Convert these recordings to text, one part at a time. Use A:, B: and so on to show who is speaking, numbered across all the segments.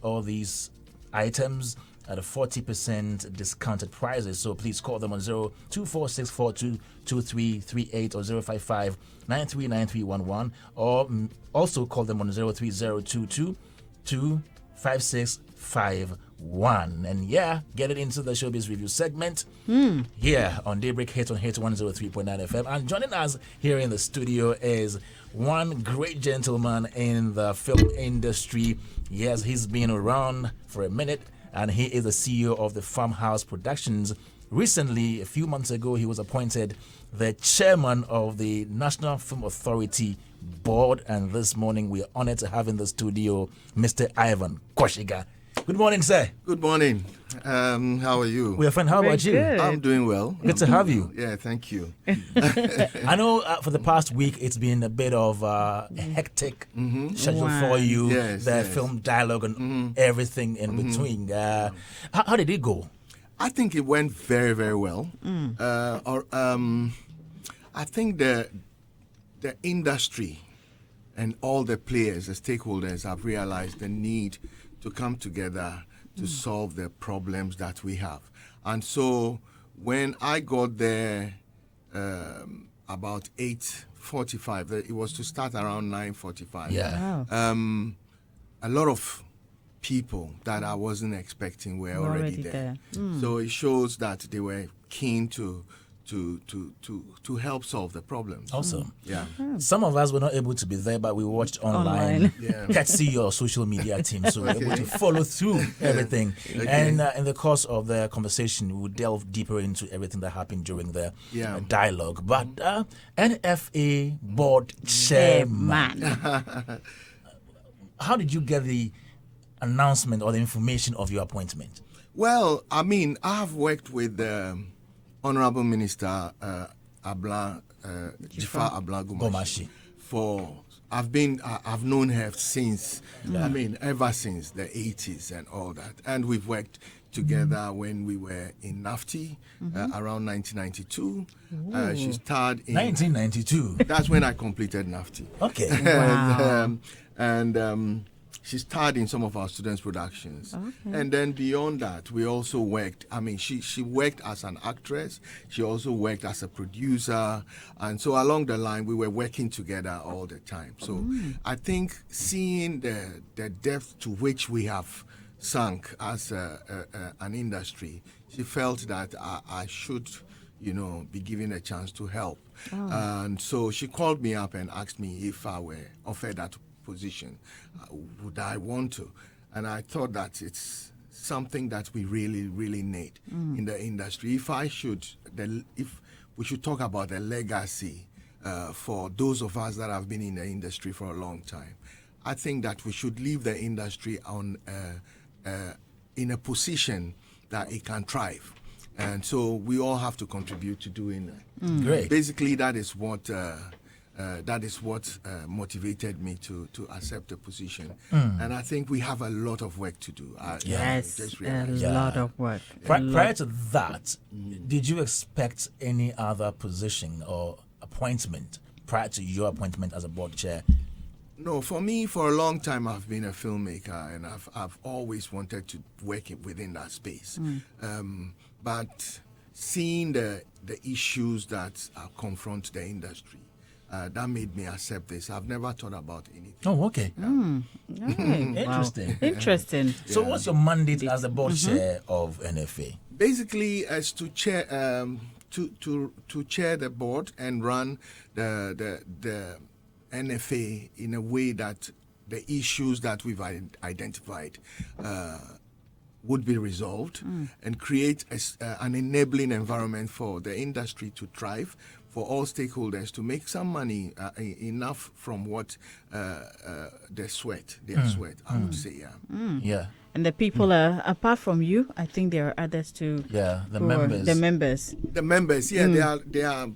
A: all these items at a 40% discounted prices. So please call them on 0246422338 or 055939311, or also call them on 030222565 and get it into the Showbiz Review segment here on Daybreak Hit on Hit 103.9 FM. And joining us here in the studio is one great gentleman in the film industry. Yes, he's been around for a minute, and he is the CEO of the Farmhouse Productions. Recently, a few months ago, he was appointed the chairman of the National Film Authority Board, and this morning we are honored to have in the studio Mr. Ivan Quashigah. Good morning, sir.
B: Good morning. How are you?
A: We are fine. How about you?
C: Good.
B: I'm doing well.
A: Good to have you.
B: Yeah, thank you.
A: I know for the past week it's been a bit of a hectic schedule for you.
B: Yes,
A: the
B: yes.
A: film dialogue and everything in between. How did it go?
B: I think it went very, very well. I think the industry and all the players, the stakeholders, have realized the need to come together to solve the problems that we have. And so when I got there about 8:45, it was to start around 9:45.
A: Yeah.
C: Wow.
B: A lot of people that I wasn't expecting were already there. So it shows that they were keen to help solve the problems.
A: Awesome.
B: Yeah.
A: Some of us were not able to be there, but we watched online.
B: Yeah.
A: Courtesy your social media team, so we're able to follow through everything.
B: Okay.
A: And in the course of the conversation, we will delve deeper into everything that happened during the dialogue. But NFA board chairman, how did you get the announcement or the information of your appointment?
B: Well, I mean, I have worked with Honorable Minister Jafar Abla Gumashi I've known her since, ever since the 80s and all that. And we've worked together when we were in NAFTI around 1992. She starred in
A: 1992.
B: That's when I completed NAFTI.
A: Okay.
C: Wow.
B: And she starred in some of our students' productions. Okay. And then beyond that, we also worked. I mean, she worked as an actress. She also worked as a producer. And so along the line, we were working together all the time. So I think seeing the depth to which we have sunk as an industry, she felt that I should, be given a chance to help. And so she called me up and asked me if I were offered that position, would I want to? And I thought that it's something that we really, really need in the industry. If we should talk about the legacy for those of us that have been in the industry for a long time, I think that we should leave the industry in a position that it can thrive. And so we all have to contribute to doing that.
A: Great.
B: Basically, that is what motivated me to accept the position. And I think we have a lot of work to do.
C: Yes, a lot of work.
A: Prior to that, did you expect any other position or appointment prior to your appointment as a board chair?
B: No, for me, for a long time, I've been a filmmaker, and I've always wanted to work within that space. But seeing the issues that confront the industry, that made me accept this. I've never thought about anything.
A: Oh, okay. Interesting.
C: Wow. Interesting.
A: So what's your mandate as the board chair of NFA?
B: Basically, as to chair to chair the board and run the NFA in a way that the issues that we've identified would be resolved and create an enabling environment for the industry to thrive, for all stakeholders to make some money, enough from what their sweat, I would say,
A: Yeah.
C: And the people are, apart from you, I think there are others too.
A: Yeah, the members.
C: The members.
B: The members, they are.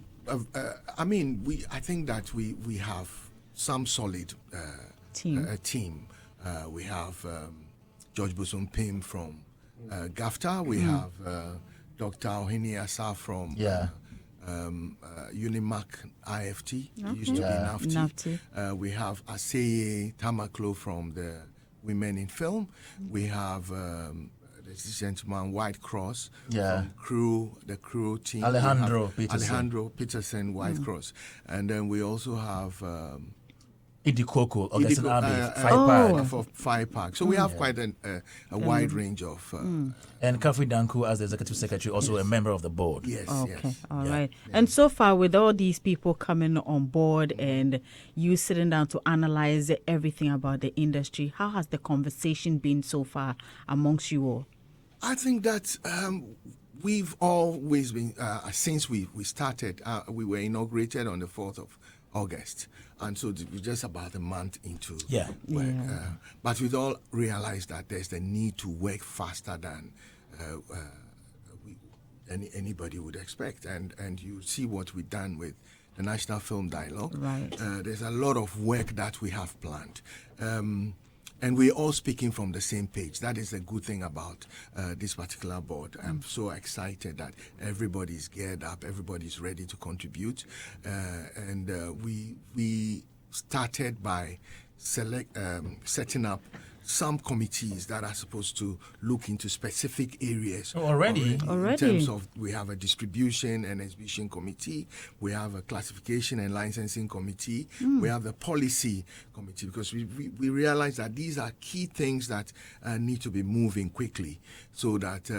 B: I think that we have some solid team. We have George Bosom Pim from GAFTA. We have Dr. Ohini Asa from Unimac IFT. It used to be NAFTI. We have Aseye Tamaklo from the women in film. We have this gentleman, White Cross,
A: Yeah.
B: from the crew team.
A: Alejandro Peterson.
B: Alejandro Peterson, White Cross. And then we also have
A: Idikoko, Augustine
B: Idiko-
A: Abbey, Five Park.
B: for Five Park. So we have quite a wide range of.
A: And Kafri Danku, as the executive secretary, also a member of the board.
B: Yes,
C: Okay,
B: yes.
C: all
A: Yeah.
C: right. And so far, with all these people coming on board and you sitting down to analyze everything about the industry, how has the conversation been so far amongst you all?
B: I think that we've always been, since we started, we were inaugurated on the 4th of August. And so we're just about a month into work.
C: Yeah.
B: But we've all realized that there's the need to work faster than anybody would expect. And you see what we've done with the National Film Dialogue.
C: Right.
B: There's a lot of work that we have planned. And we're all speaking from the same page. That is the good thing about this particular board. I'm so excited that everybody's geared up, everybody's ready to contribute. And we started by setting up some committees that are supposed to look into specific areas.
A: Already?
B: In terms of, we have a distribution and exhibition committee, we have a classification and licensing committee, we have the policy committee, because we realize that these are key things that need to be moving quickly so that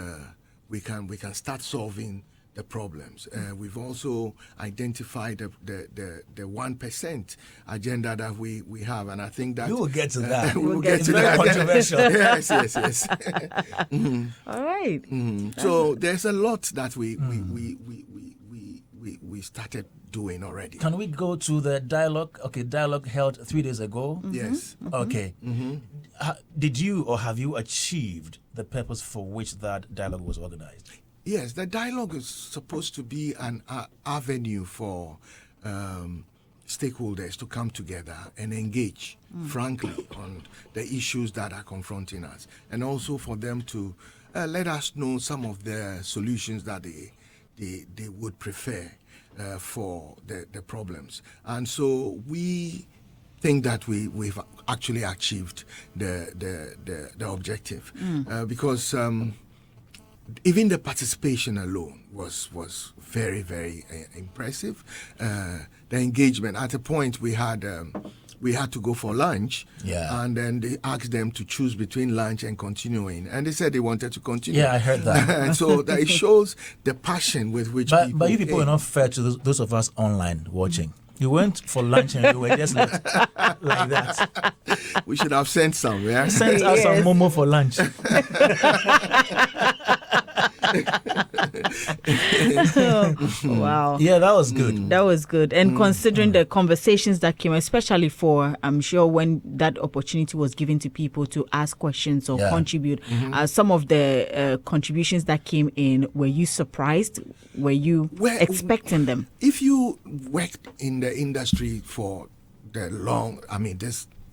B: we can start solving the problems. We've also identified the 1% agenda that we have, and I think that
A: You will get to that.
B: we will
C: get
B: get
C: to
B: to
A: Very
B: that.
A: controversial.
B: Yes.
C: All right.
B: So there's a lot that we started doing already.
A: Can we go to the dialogue? Okay, dialogue held 3 days ago.
B: Yes.
A: Okay. Did you or have you achieved the purpose for which that dialogue was organized?
B: Yes, the dialogue is supposed to be an avenue for stakeholders to come together and engage, frankly, on the issues that are confronting us, and also for them to let us know some of the solutions that they would prefer for the problems. And so we think that we've actually achieved the objective, because even the participation alone was very, very impressive. The engagement, at a point we had to go for lunch, and then they asked them to choose between lunch and continuing, and they said they wanted to continue.
A: Yeah, I heard that.
B: And so that it shows the passion with which people.
A: But you people
B: came.
A: are not fair to those of us online watching. You went for lunch and you were just like that.
B: We should have sent some, yeah?
A: Sent us some momo for lunch.
C: Wow.
A: Yeah, that was good.
C: That was good. And considering the conversations that came, especially for, I'm sure when that opportunity was given to people to ask questions or contribute, some of the contributions that came in, were you surprised? Were you expecting them?
B: If you worked in the industry for this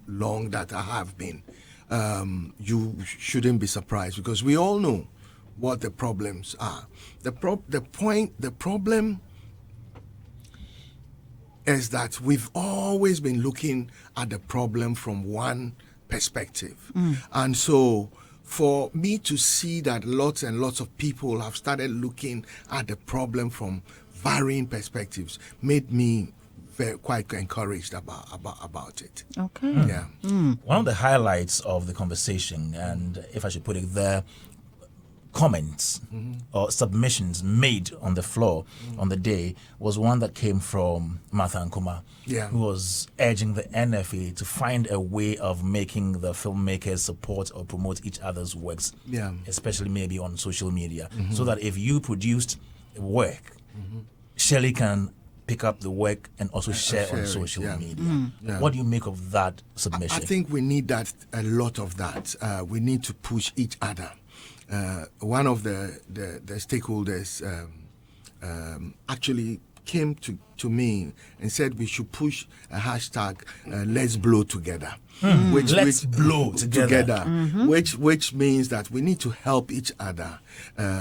B: long that I have been, you shouldn't be surprised, because we all know what the problems are. The problem is that we've always been looking at the problem from one perspective. And so for me to see that lots and lots of people have started looking at the problem from varying perspectives made me quite encouraged about it.
C: Okay.
B: Yeah.
A: One of the highlights of the conversation, and if I should put it there, comments or submissions made on the floor on the day, was one that came from Martha Nkuma, who was urging the NFA to find a way of making the filmmakers support or promote each other's works, especially maybe on social media, so that if you produced work, Shelley can pick up the work and also share on social media. What do you make of that submission?
B: I think we need that, a lot of that. We need to push each other. One of the stakeholders actually came to me and said we should push a hashtag, let's blow together.
A: Let's blow together.
B: Which means that we need to help each other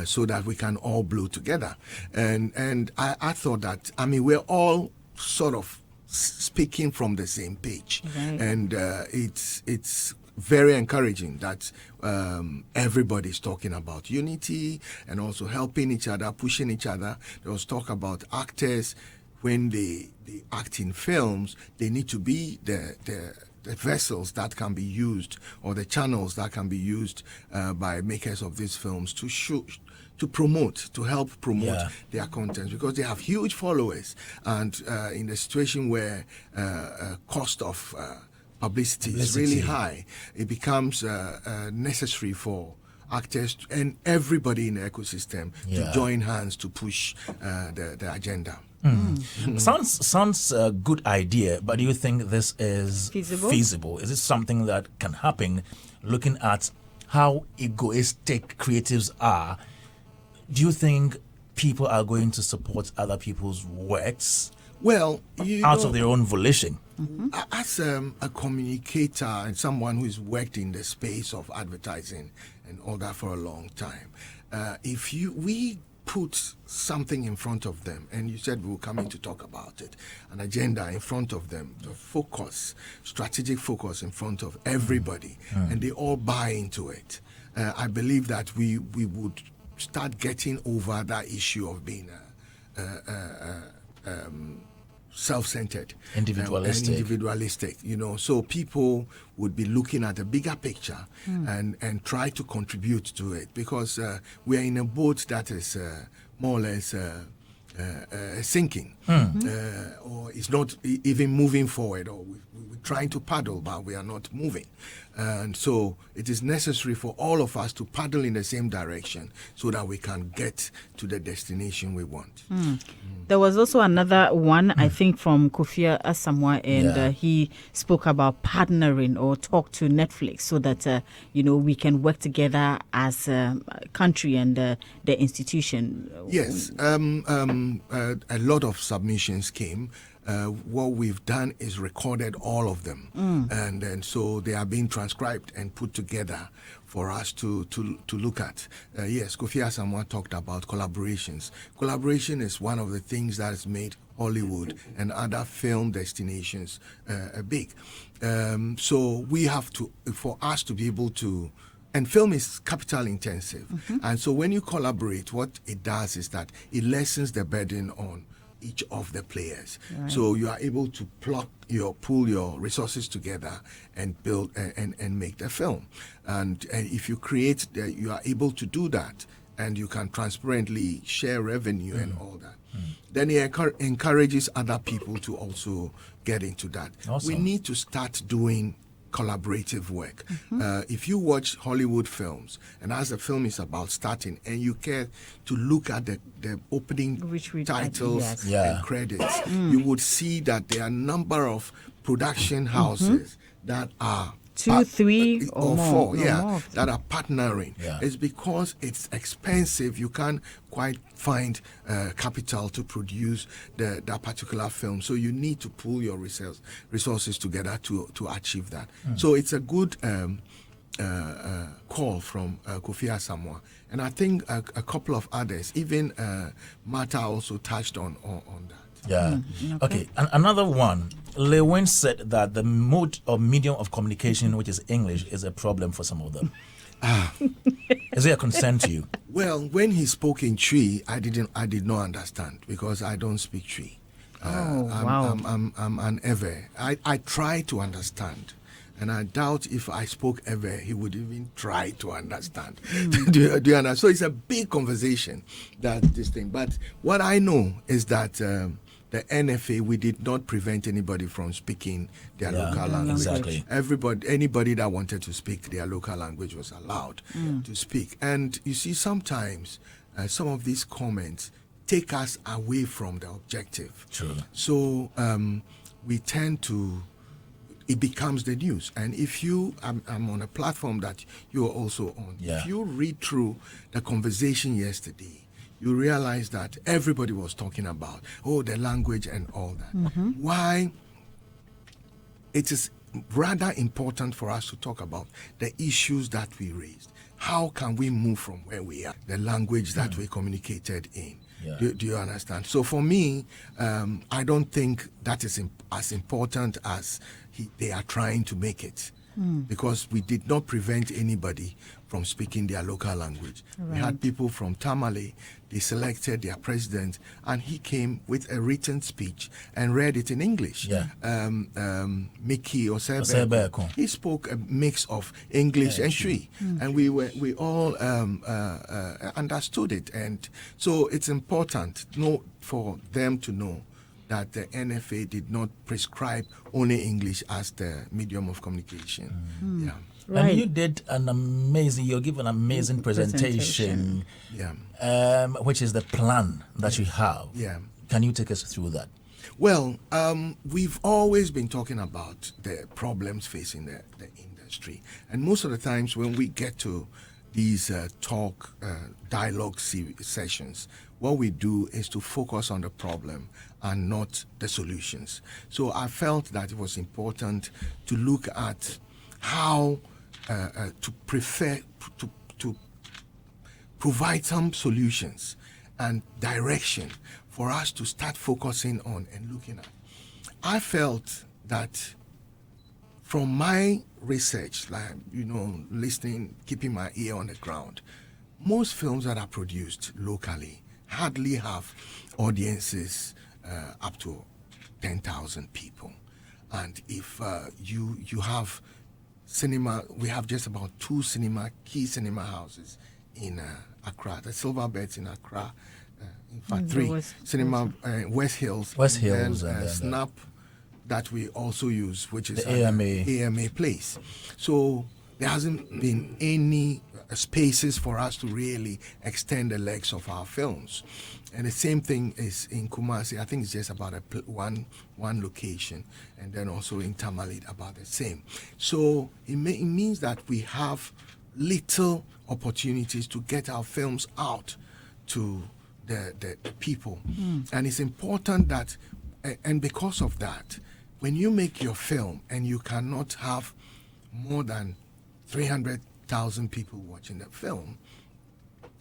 B: so that we can all blow together. And I thought that, we're all sort of speaking from the same page.
C: Right.
B: And it's very encouraging that everybody's talking about unity and also helping each other, pushing each other. There was talk about actors when they act in films, they need to be the vessels that can be used, or the channels that can be used by makers of these films to help promote their content, because they have huge followers, and in a situation where cost of publicity is really high, it becomes necessary for actors and everybody in the ecosystem to join hands to push the agenda.
A: Sounds a good idea, but do you think this is feasible? Is it something that can happen, looking at how egoistic creatives are? Do you think people are going to support other people's works
B: out
A: of their own volition?
B: As a communicator and someone who's worked in the space of advertising and all that for a long time, we put something in front of them, and you said we were coming to talk about it, an agenda in front of them, the strategic focus in front of everybody, and they all buy into it. I believe that we would start getting over that issue of being self-centered, individualistic, so people would be looking at a bigger picture and try to contribute to it, because we are in a boat that is more or less sinking, or it's not even moving forward, or we're trying to paddle but we are not moving, and so it is necessary for all of us to paddle in the same direction so that we can get to the destination we want.
C: There was also another one, I think, from Kofi Asamoah, and he spoke about partnering or talk to Netflix so that we can work together as a country and the institution.
B: Yes, a lot of submissions came. What we've done is recorded all of them, and so they are being transcribed and put together for us to look at. Yes, Kofi Asamoah talked about collaborations. Collaboration is one of the things that has made Hollywood and other film destinations big. So we have to, for us to be able to, and film is capital intensive, and so when you collaborate, what it does is that it lessens the burden on each of the players. Right. So you are able to pull your resources together and build and make the film. And if you create, you are able to do that, and you can transparently share revenue and all that. Then it encourages other people to also get into that. Awesome. We need to start doing collaborative work. If you watch Hollywood films, and as the film is about starting, and you care to look at the opening titles and credits, you would see that there are a number of production houses that are
C: 2, 3 or
B: four, that are partnering. It's because it's expensive. You can't quite find capital to produce that particular film. So you need to pull your resources together to achieve that. So it's a good call from Kofi Asamoah. And I think a couple of others, even Martha also touched on that.
A: Yeah. Okay. And another one. Lewin said that the mode or medium of communication, which is English, is a problem for some of them. Is it a concern to you?
B: Well, when he spoke in Twi, I did not understand, because I don't speak Twi.
C: Wow.
B: I'm an Ewe. I try to understand. And I doubt if I spoke ever, he would even try to understand. Do you understand? So it's a big conversation, this thing. But what I know is that the NFA, we did not prevent anybody from speaking their local language.
A: Exactly.
B: Anybody that wanted to speak their local language was allowed to speak. And you see, sometimes some of these comments take us away from the objective.
A: True.
B: So we tend to, it becomes the news. And if I'm on a platform that you're also on, if you read through the conversation yesterday, you realize that everybody was talking about, the language and all that. Why it is rather important for us to talk about the issues that we raised. How can we move from where we are, the language that we communicated in? Do you understand? So for me, I don't think that is as important as they are trying to make it. because we did not prevent anybody from speaking their local language. We had people from Tamale. They selected their president, and he came with a written speech and read it in English. Mickey Osebeko, he spoke a mix of English and Twi, and we all understood it. And so it's important for them to know that the NFA did not prescribe only English as the medium of communication. Yeah.
A: And you did you give an amazing presentation. Which is the plan that you have. Can you take us through that?
B: Well, we've always been talking about the problems facing the industry. And most of the times when we get to these dialogue sessions, what we do is to focus on the problem and not the solutions. So I felt that it was important to look at how to provide some solutions and direction for us to start focusing on and looking at. I felt that from my research, listening, keeping my ear on the ground, most films that are produced locally hardly have audiences up to 10,000 people. And if you have cinema, we have just about 2 key cinema houses in Accra, the Silverbeds in Accra, in fact 3 West Hills, and Snap that we also use, which is
A: the
B: AMA place. So there hasn't been any spaces for us to really extend the legs of our films. And the same thing is in Kumasi. I think it's just about one location, and then also in Tamale about the same. So it means that we have little opportunities to get our films out to the people. And it's important that, and because of that, when you make your film and you cannot have more than 300,000 people watching the film,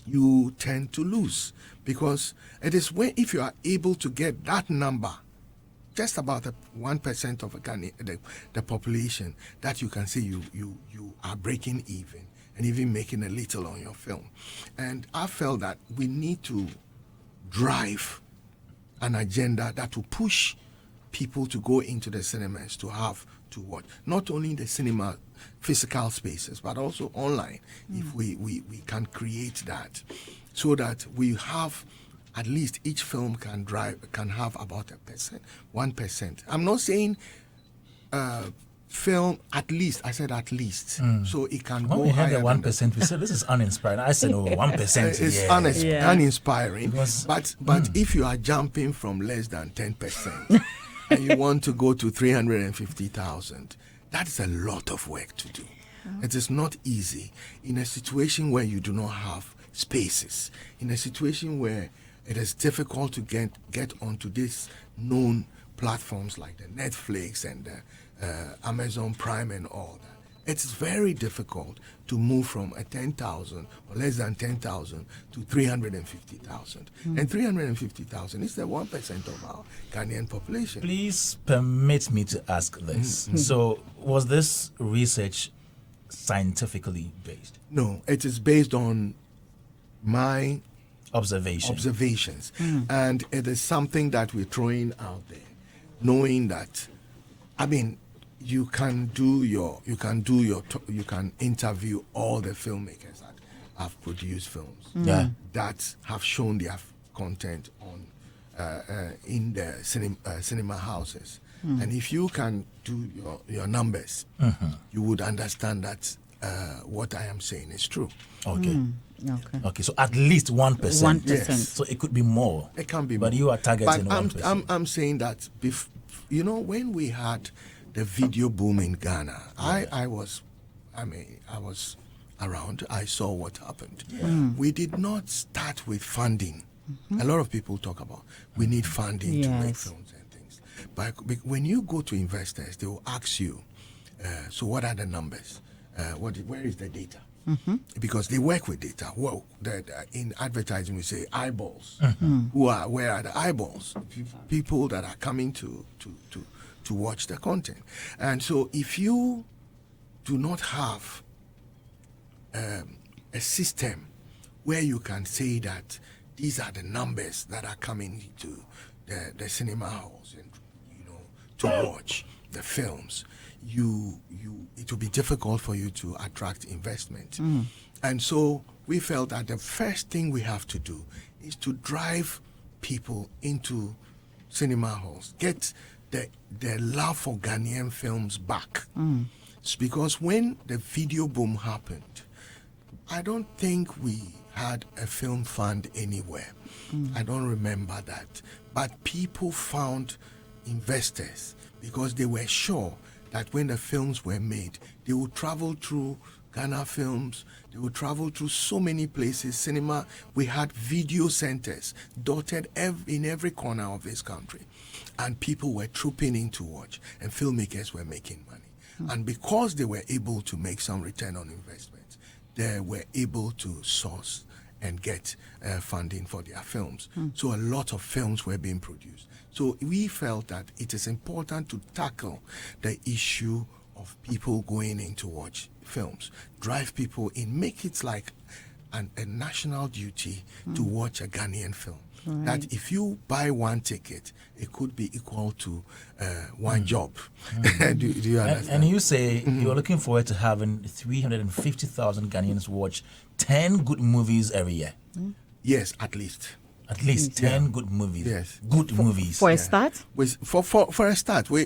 B: you tend to lose, because it is if you are able to get that number, just about 1% of the population, that you can say you are breaking even and even making a little on your film. And I felt that we need to drive an agenda that will push people to go into the cinemas to watch, not only the cinema physical spaces, but also online. If we can create that, so that we have at least each film can have about 1%. I'm not saying film at least. I said at least, so it can go
A: we had
B: higher.
A: The 1%, we said this is uninspiring. I said 1%.
B: It's uninspiring. But if you are jumping from less than 10% and you want to go to 350,000, that is a lot of work to do. It is not easy in a situation where you do not have spaces, in a situation where it is difficult to get onto these known platforms like the Netflix and the Amazon Prime and all that. It's very difficult to move from a 10,000 or less than 10,000 to 350,000. And 350,000 is the 1% of our Ghanaian population.
A: Please permit me to ask this. So, was this research scientifically based?
B: No, it is based on my
A: observations.
B: And it is something that we're throwing out there, knowing that, you can interview all the filmmakers that have produced films that have shown their content on in the cinema houses. And if you can do your numbers, you would understand that what I am saying is true.
A: Okay, so at least 1%.
B: Yes.
A: So it could be more.
B: It can be
A: but
B: more.
A: You are targeting
B: but
A: 1%.
B: I'm saying that, when we had the video boom in Ghana, I was around. I saw what happened. We did not start with funding. A lot of people talk about we need funding to make films and things. But when you go to investors, they will ask you, so what are the numbers? Where is the data? Because they work with data. Well, in advertising we say eyeballs. Where are the eyeballs? People that are coming to watch the content. And so if you do not have a system where you can say that these are the numbers that are coming into the cinema halls and to watch the films, it will be difficult for you to attract investment. And so we felt that the first thing we have to do is to drive people into cinema halls, get the love for Ghanaian films back. It's because when the video boom happened, I don't think we had a film fund anywhere. I don't remember that. But people found investors because they were sure that when the films were made, they would travel through Ghana Films, they would travel through so many places, cinema. We had video centers dotted in every corner of this country. And people were trooping in to watch, and filmmakers were making money. And because they were able to make some return on investment, they were able to source and get funding for their films. So a lot of films were being produced. So we felt that it is important to tackle the issue of people going in to watch films, drive people in, make it like a national duty to watch a Ghanaian film. Right. That if you buy one ticket, it could be equal to one job. do you understand?
A: And you say you're looking forward to having 350,000 Ghanaians watch 10 good movies every year.
B: Yes, at least.
A: At least 10 good movies.
B: Yes.
A: Good movies.
C: For a start?
B: For a start. We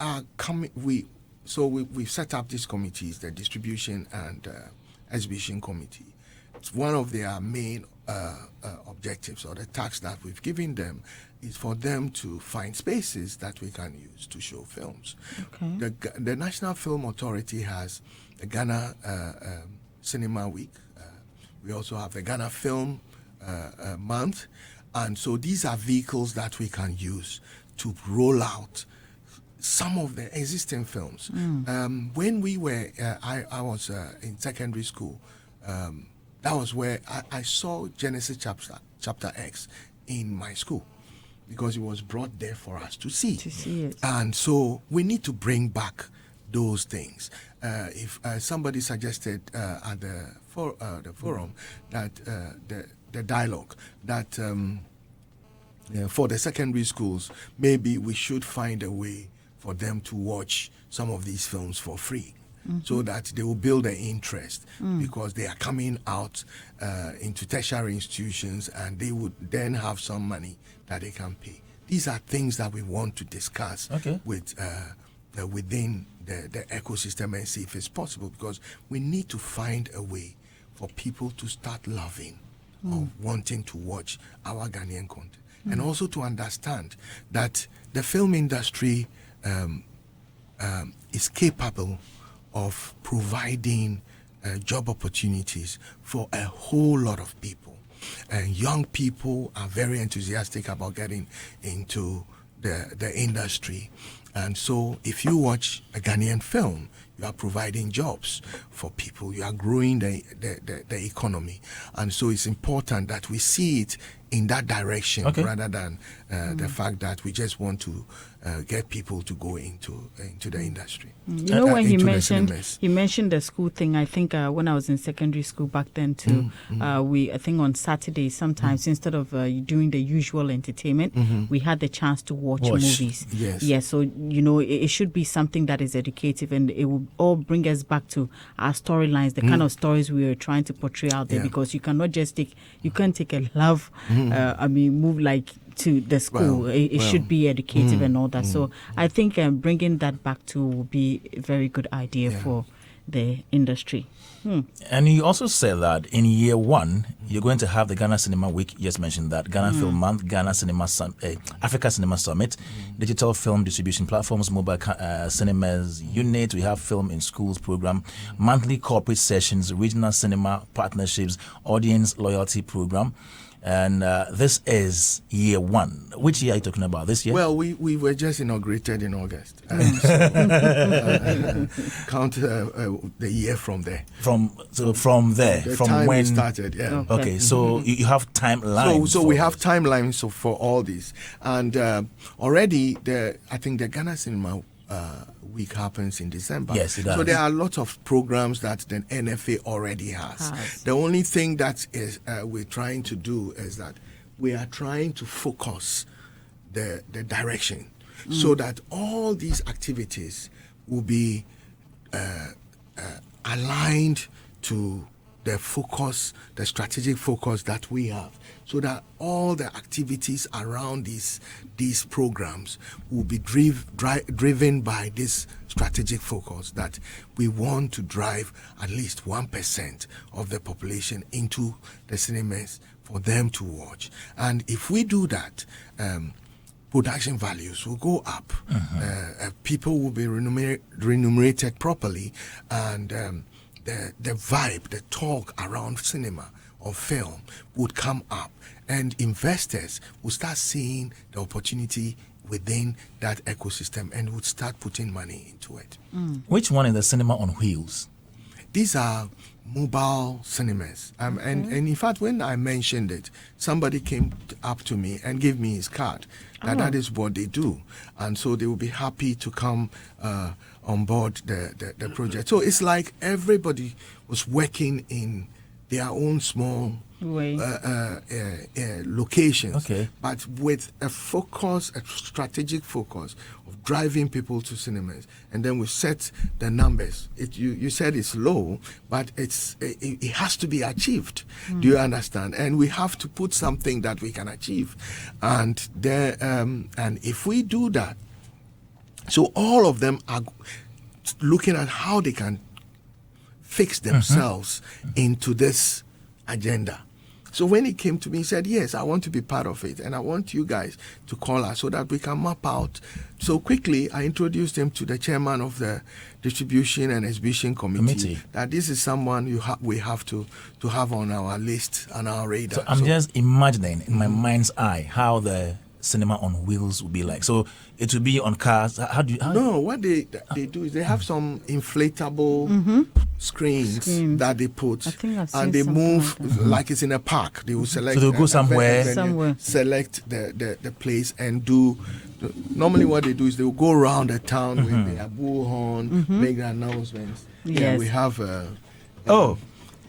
B: are coming. We've set up these committees, the distribution and exhibition committee. It's one of their main objectives, or the task that we've given them, is for them to find spaces that we can use to show films. Okay. The National Film Authority has the Ghana Cinema Week. We also have the Ghana Film Month. And so these are vehicles that we can use to roll out some of the existing films. When we were, I was in secondary school, that was where I saw Genesis chapter X in my school, because it was brought there for us to see.
C: It.
B: And so we need to bring back those things. If somebody suggested at the forum that the dialogue that for the secondary schools, maybe we should find a way for them to watch some of these films for free, so that they will build an interest, because they are coming out into tertiary institutions, and they would then have some money that they can pay. These are things that we want to discuss with within the ecosystem and see if it's possible, because we need to find a way for people to start loving or wanting to watch our Ghanaian content, and also to understand that the film industry is capable of providing job opportunities for a whole lot of people. And young people are very enthusiastic about getting into the industry. And so if you watch a Ghanaian film, you are providing jobs for people. You are growing the economy. And so it's important that we see it in that direction, rather than the fact that we just want to get people to go into the industry.
C: You know, when he mentioned the school thing, I think when I was in secondary school back then too, I think on Saturdays sometimes instead of doing the usual entertainment, we had the chance to watch movies.
B: Yes.
C: Yeah, so you know it should be something that is educative, and it will all bring us back to our storylines, the kind of stories we are trying to portray out there, because you cannot just take a love move like to the school. It should be educative and all that. So I think bringing that back to will be a very good idea for the industry.
A: And you also said that in year one, you're going to have the Ghana Cinema Week. You just mentioned that. Ghana Film Month, Ghana Cinema Africa Cinema Summit, digital film distribution platforms, mobile cinemas unit. We have film in schools program, monthly corporate sessions, regional cinema partnerships, audience loyalty program. And this is year one. Which year are you talking about? This year?
B: Well, we were just inaugurated in August. Count the year from there.
A: From there.
B: The
A: from
B: time
A: when
B: we started, yeah.
A: Okay, so you have timelines.
B: So we have timelines for all this. And already, I think the Ghana Cinema week happens in December.
A: Yes, it does.
B: So there are lots of programs that the NFA already has. The only thing that is we're trying to do is that we are trying to focus the direction so that all these activities will be aligned to the focus, the strategic focus that we have, so that all the activities around these programs will be driven by this strategic focus, that we want to drive at least 1% of the population into the cinemas for them to watch. And if we do that, production values will go up. People will be remunerated properly, and the vibe, the talk around cinema or film would come up, and investors will start seeing the opportunity within that ecosystem and would start putting money into it.
A: Which one is the cinema on wheels?
B: These are mobile cinemas. And in fact, when I mentioned it, somebody came up to me and gave me his card. That is what they do. And so they will be happy to come on board the project. So it's like everybody was working in their own small locations, but with a focus, a strategic focus of driving people to cinemas. And then we set the numbers. You said it's low, but it has to be achieved. Do you understand? And we have to put something that we can achieve. And if we do that, so all of them are looking at how they can fix themselves into this agenda. So when he came to me, he said, yes, I want to be part of it, and I want you guys to call us so that we can map out. So quickly, I introduced him to the chairman of the Distribution and Exhibition Committee. That this is someone we have to have on our list, on our radar.
A: So I'm just imagining in my mind's eye how the cinema on wheels will be like. So it will be on cars.
B: No, what they do is they have some inflatable screens that they put, and they move like it's in a park. They will select.
A: So they'll go somewhere.
B: Select the place and do. Normally, what they do is they will go around the town with their bullhorn, make the announcements.
C: Yes.
B: Yeah, we have.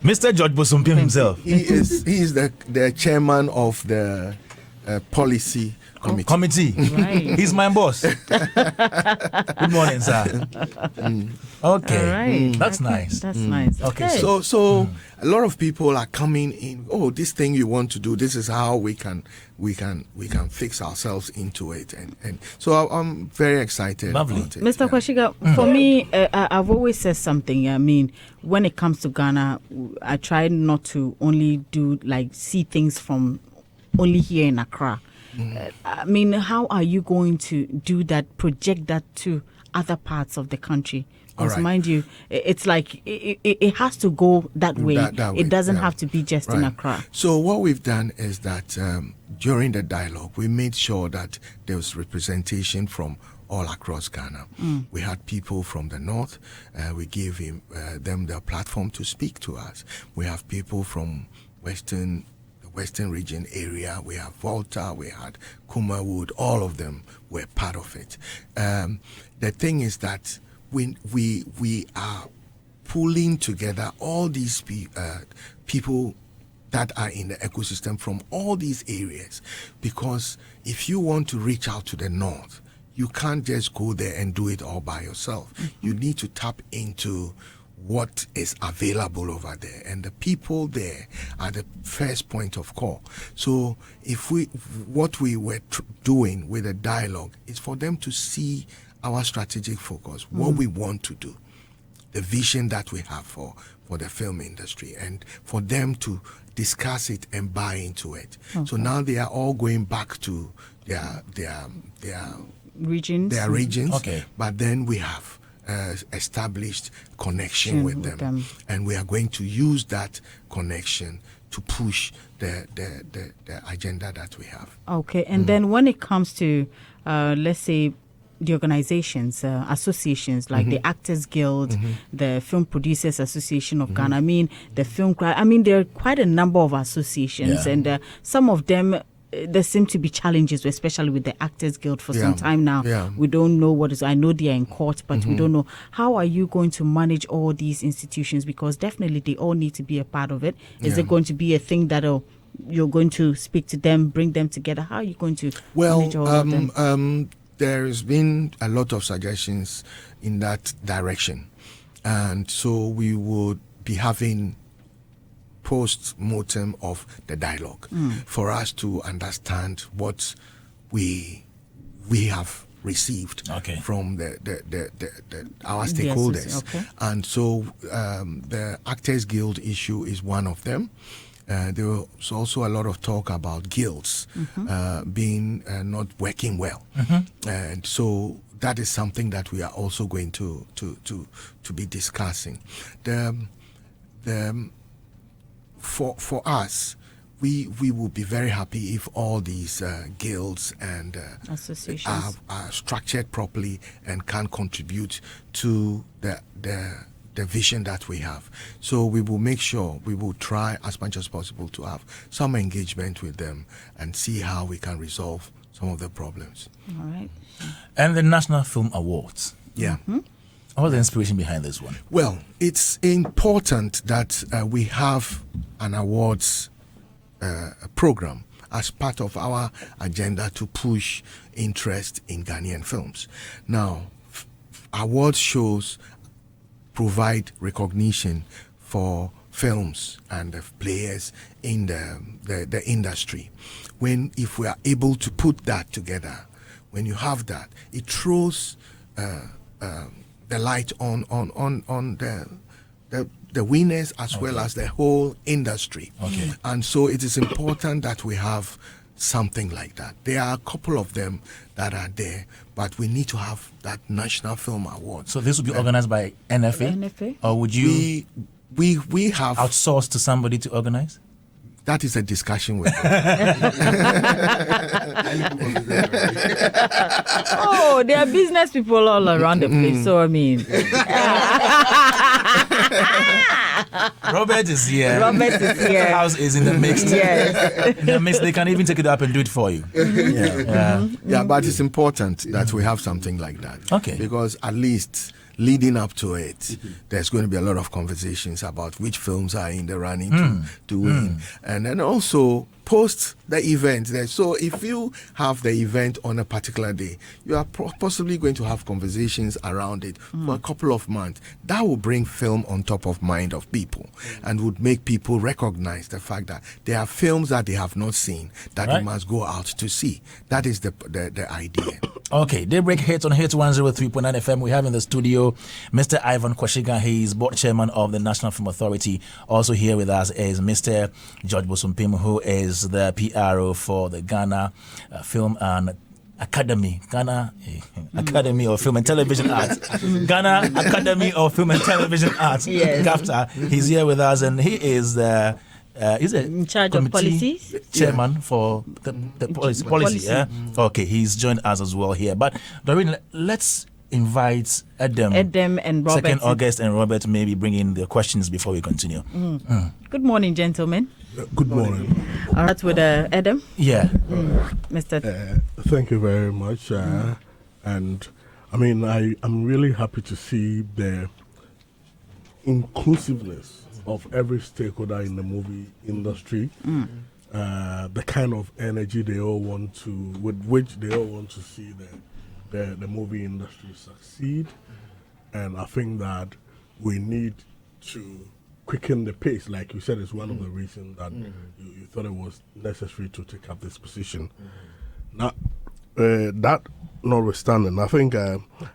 A: Mr. George Bosumpim himself.
B: He is the chairman of the policy committee.
C: Right.
A: He's my boss. Good morning, sir. Okay.
C: Right.
A: That's nice.
C: That's nice.
A: Okay.
B: So a lot of people are coming in. Oh, this thing you want to do. This is how we can fix ourselves into it. And so I'm very excited.
A: Lovely.
B: About it.
C: Mr. Quashigah, for me, I've always said something. I mean, when it comes to Ghana, I try not to only see things from only here in Accra. I mean, how are you going to do that, project that to other parts of the country? Because mind you, it's like it has to go that way. It doesn't have to be just in Accra.
B: So what we've done is that during the dialogue, we made sure that there was representation from all across Ghana. We had people from the north. We gave them the platform to speak to us. We have people from Western region area. We have Volta, we had Kumawood, all of them were part of it. The thing is that we are pulling together all these people that are in the ecosystem from all these areas, because if you want to reach out to the north, you can't just go there and do it all by yourself. You need to tap into what is available over there, and the people there are the first point of call. So what we were doing with the dialogue is for them to see our strategic focus, what we want to do, the vision that we have for the film industry, and for them to discuss it and buy into it. So now they are all going back to their
C: regions.
B: But then we have established connection with them, and we are going to use that connection to push the agenda that we have.
C: Okay, and then when it comes to let's say the organizations, associations like the Actors Guild, the Film Producers Association of Ghana, the Film Club, there are quite a number of associations, and some of them there seem to be challenges, especially with the Actors Guild for some time now.
B: Yeah.
C: We don't know what is. I know they are in court, but we don't know. How are you going to manage all these institutions? Because definitely they all need to be a part of it. Is it going to be a thing that you're going to speak to them, bring them together? How are you going to manage all of them?
B: There's been a lot of suggestions in that direction, and so we would be having post-mortem of the dialogue for us to understand what we have received from our stakeholders. And so the Actors Guild issue is one of them. There was also a lot of talk about guilds being not working well, and so that is something that we are also going to be discussing. For us, we will be very happy if all these guilds and associations are structured properly and can contribute to the vision that we have. So we will make sure, we will try as much as possible to have some engagement with them and see how we can resolve some of the problems.
C: All right.
A: And the National Film Awards.
B: Yeah.
A: What was the inspiration behind this one?
B: Well, it's important that we have an awards program as part of our agenda to push interest in Ghanaian films. Now, awards shows provide recognition for films and players in the industry. If we are able to put that together, when you have that, it throws the light on the winners as well as the whole industry. And so it is important that we have something like that. There are a couple of them that are there, but we need to have that National Film Award.
A: So this will be organized by NFA? Or would you
B: we have
A: outsourced to somebody to organize?
B: That is a discussion with them.
C: Oh, there are business people all around the place. So, I mean.
A: Robert is here.
C: The
A: house is in the mix.
C: Yes.
A: In the mix, they can even take it up and do it for you.
B: Yeah, but it's important that we have something like that.
A: Okay.
B: Because at least leading up to it, there's going to be a lot of conversations about which films are in the running to win. And then also post the event there. So if you have the event on a particular day, you are possibly going to have conversations around it for a couple of months. That will bring film on top of mind of people and would make people recognize the fact that there are films that they have not seen that they must go out to see. That is the idea.
A: Okay, Daybreak Hits on Hits 103.9 FM. We have in the studio Mr. Ivan Quashigah. He is board chairman of the National Film Authority. Also here with us is Mr. George Bosumpim, who is the PRO for the Ghana Film and Academy, Academy of Film and Television Arts, Ghana Academy of Film and Television Arts.
C: Yes.
A: GAFTA. He's here with us, and he is the
C: in charge of policies,
A: chairman for the policy. Yeah. Okay, he's joined us as well here. But Doreen, let's invite Edem
C: and Robert.
A: 2nd August and Robert maybe bring in the questions before we continue.
C: Good morning, gentlemen.
D: Good morning.
C: All right, with Edem.
A: Yeah.
C: Mr.
D: Thank you very much. And I mean, I'm really happy to see the inclusiveness of every stakeholder in the movie industry. The kind of energy they all want to, with which they all want to see the movie industry succeed. And I think that we need to quicken the pace. Like you said, it's one of the reasons that you thought it was necessary to take up this position. Now, that notwithstanding, I think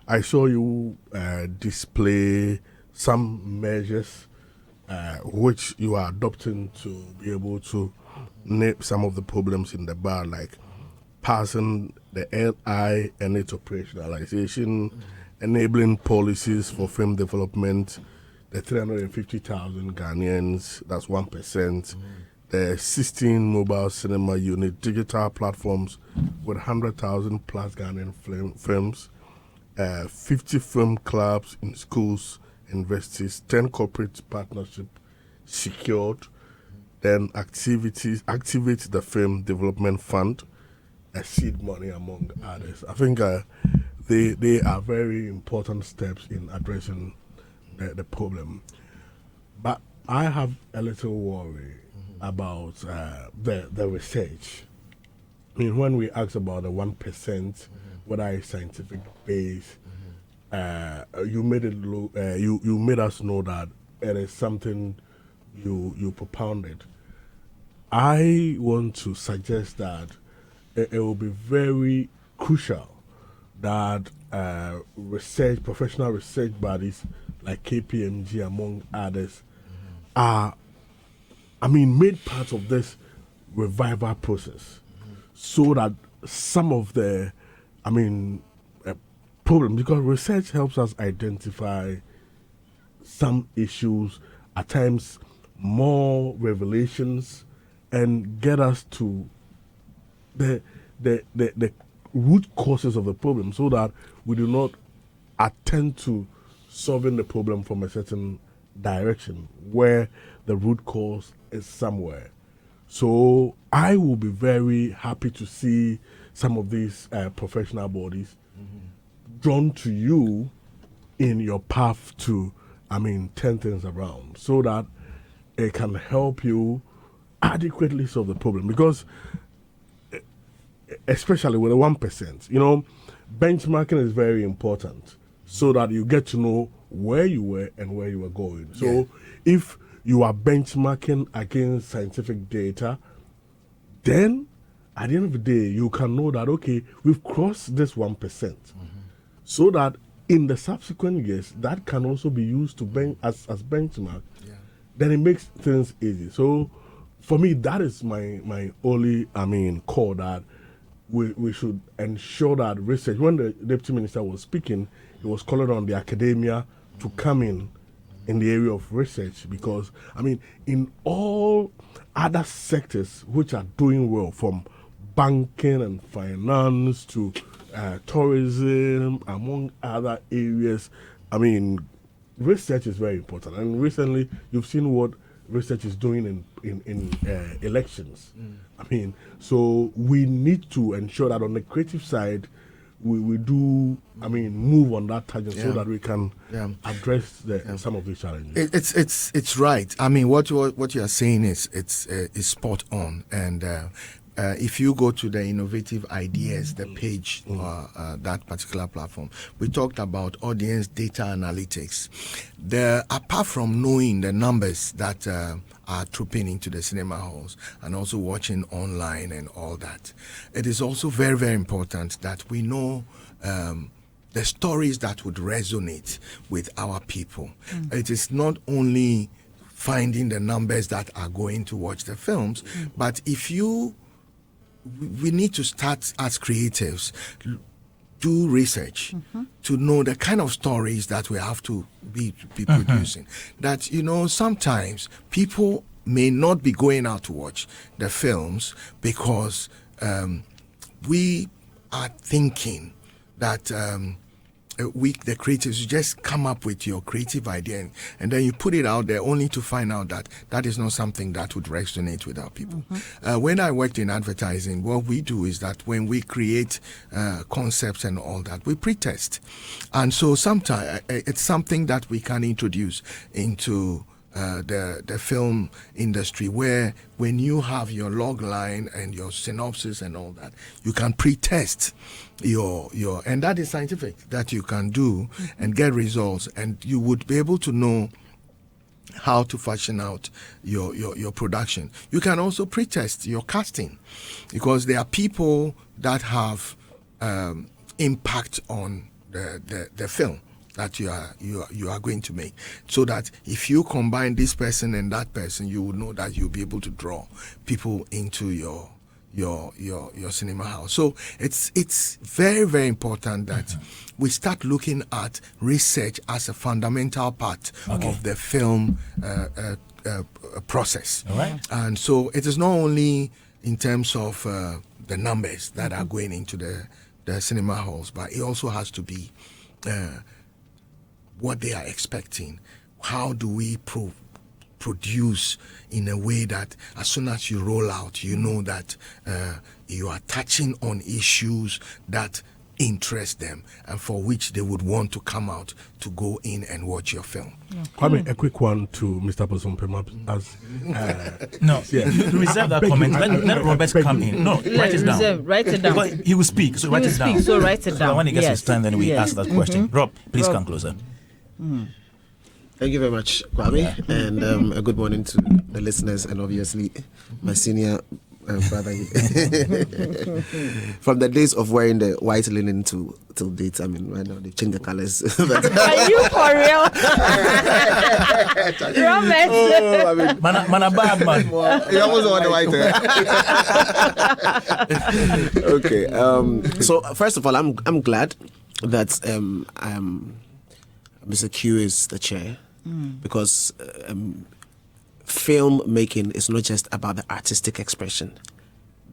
D: I saw you display some measures which you are adopting to be able to nip some of the problems in the bar, like passing the LI and its operationalization, enabling policies for film development, the 350,000 Ghanaians, that's 1%, the 16 mobile cinema unit, digital platforms with 100,000 plus Ghanaian films, 50 film clubs in schools, universities, 10 corporate partnerships secured, then activate the film development fund, a seed money among others. I think they are very important steps in addressing the problem. But I have a little worry about the research. I mean, when we ask about the 1%, whether it's scientific based, you made it you made us know that it is something you propounded. I want to suggest that it will be very crucial that professional research bodies like KPMG, among others, are, made part of this revival process, so that some of the, problems, because research helps us identify some issues, at times more revelations, and get us to the root causes of the problem, so that we do not attend to solving the problem from a certain direction where the root cause is somewhere. So I will be very happy to see some of these professional bodies drawn to you in your path to, turn things around, so that it can help you adequately solve the problem. Because especially with the 1%, benchmarking is very important, so that you get to know where you were and where you were going. So if you are benchmarking against scientific data, then at the end of the day, you can know that, okay, we've crossed this 1%. So that in the subsequent years, that can also be used to as benchmark. Then it makes things easy. So for me, that is my only, call, that we should ensure that research. When the Deputy Minister was speaking, he was calling on the academia to come in the area of research, because, in all other sectors which are doing well, from banking and finance to tourism, among other areas, research is very important. And recently, you've seen what research is doing in elections. So we need to ensure that on the creative side, we do, move on that tangent, so that we can address some of these challenges.
B: It's right. What you are saying is spot on. And if you go to the innovative ideas, the page, that particular platform, we talked about audience data analytics. Apart from knowing the numbers that are trooping into the cinema halls and also watching online and all that, it is also very, very important that we know the stories that would resonate with our people. It is not only finding the numbers that are going to watch the films, but we need to start as creatives, do research to know the kind of stories that we have to be producing. That, sometimes people may not be going out to watch the films because we are thinking that the creatives, you just come up with your creative idea and then you put it out there, only to find out that that is not something that would resonate with our people. When I worked in advertising, what we do is that when we create concepts and all that, we pre-test. And so sometimes it's something that we can introduce into the film industry, where when you have your log line and your synopsis and all that, you can pre-test your and that is scientific, that you can do and get results, and you would be able to know how to fashion out your production. You can also pre-test your casting, because there are people that have impact on the film that you are going to make, so that if you combine this person and that person, you will know that you'll be able to draw people into your cinema house. So it's very, very important that we start looking at research as a fundamental part of the film process.
A: All right.
B: And so it is not only in terms of the numbers that are going into the cinema halls, but it also has to be what they are expecting. How do we produce in a way that as soon as you roll out, you know that you are touching on issues that interest them and for which they would want to come out to go in and watch your film.
D: Kwame, a quick one to Mr. Bosompema as
A: no, you reserve that comment. Let Robert come in. No, write it down.
C: Write it down.
A: But he will speak, so write it down.
C: So write it down.
A: So when he gets his time, then we ask that question. Rob, please come closer.
E: Thank you very much, Kwame, and a good morning to the listeners and obviously my senior brother here. From the days of wearing the white linen till date, I mean, right now they've changed the colors.
C: Are you for real? Promise.
E: Oh, I mean,
A: Man a bad man.
E: You almost want the white. Okay. So first of all, I'm glad that Mr. Q is the chair because film making is not just about the artistic expression.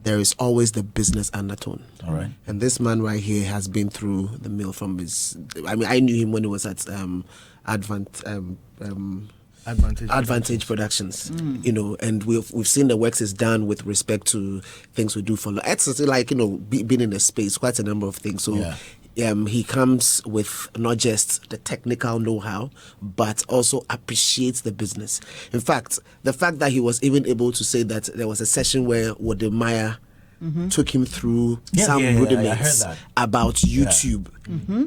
E: There is always the business undertone.
A: All right.
E: And this man right here has been through the mill from his. I mean, I knew him when he was at Advantage Productions, you know, and we've seen the works is done with respect to things we do for. It's like, you know, being in the space, quite a number of things. So. Yeah. He comes with not just the technical know-how, but also appreciates the business. In fact, the fact that he was even able to say that there was a session where Wodemaya took him through some rudiments about YouTube.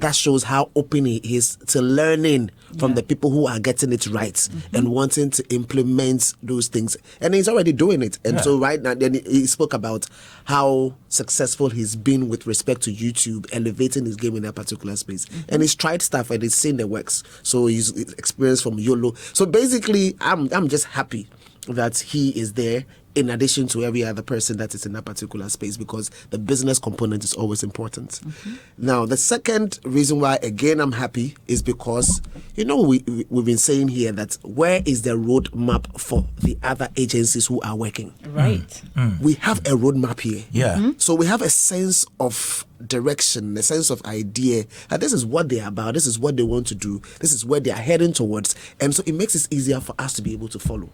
E: That shows how open he is to learning from the people who are getting it right and wanting to implement those things. And he's already doing it. And so right now, then he spoke about how successful he's been with respect to YouTube, elevating his game in that particular space. And he's tried stuff and he's seen the works. So he's experienced from YOLO. So basically, I'm just happy that he is there in addition to every other person that is in that particular space, because the business component is always important. Now, the second reason why, again, I'm happy is because, you know, we've been saying here that where is the roadmap for the other agencies who are working?
C: Right.
E: We have a roadmap here.
A: Yeah.
E: So we have a sense of direction, a sense of idea that this is what they're about, this is what they want to do, this is where they're heading towards. And so it makes it easier for us to be able to follow.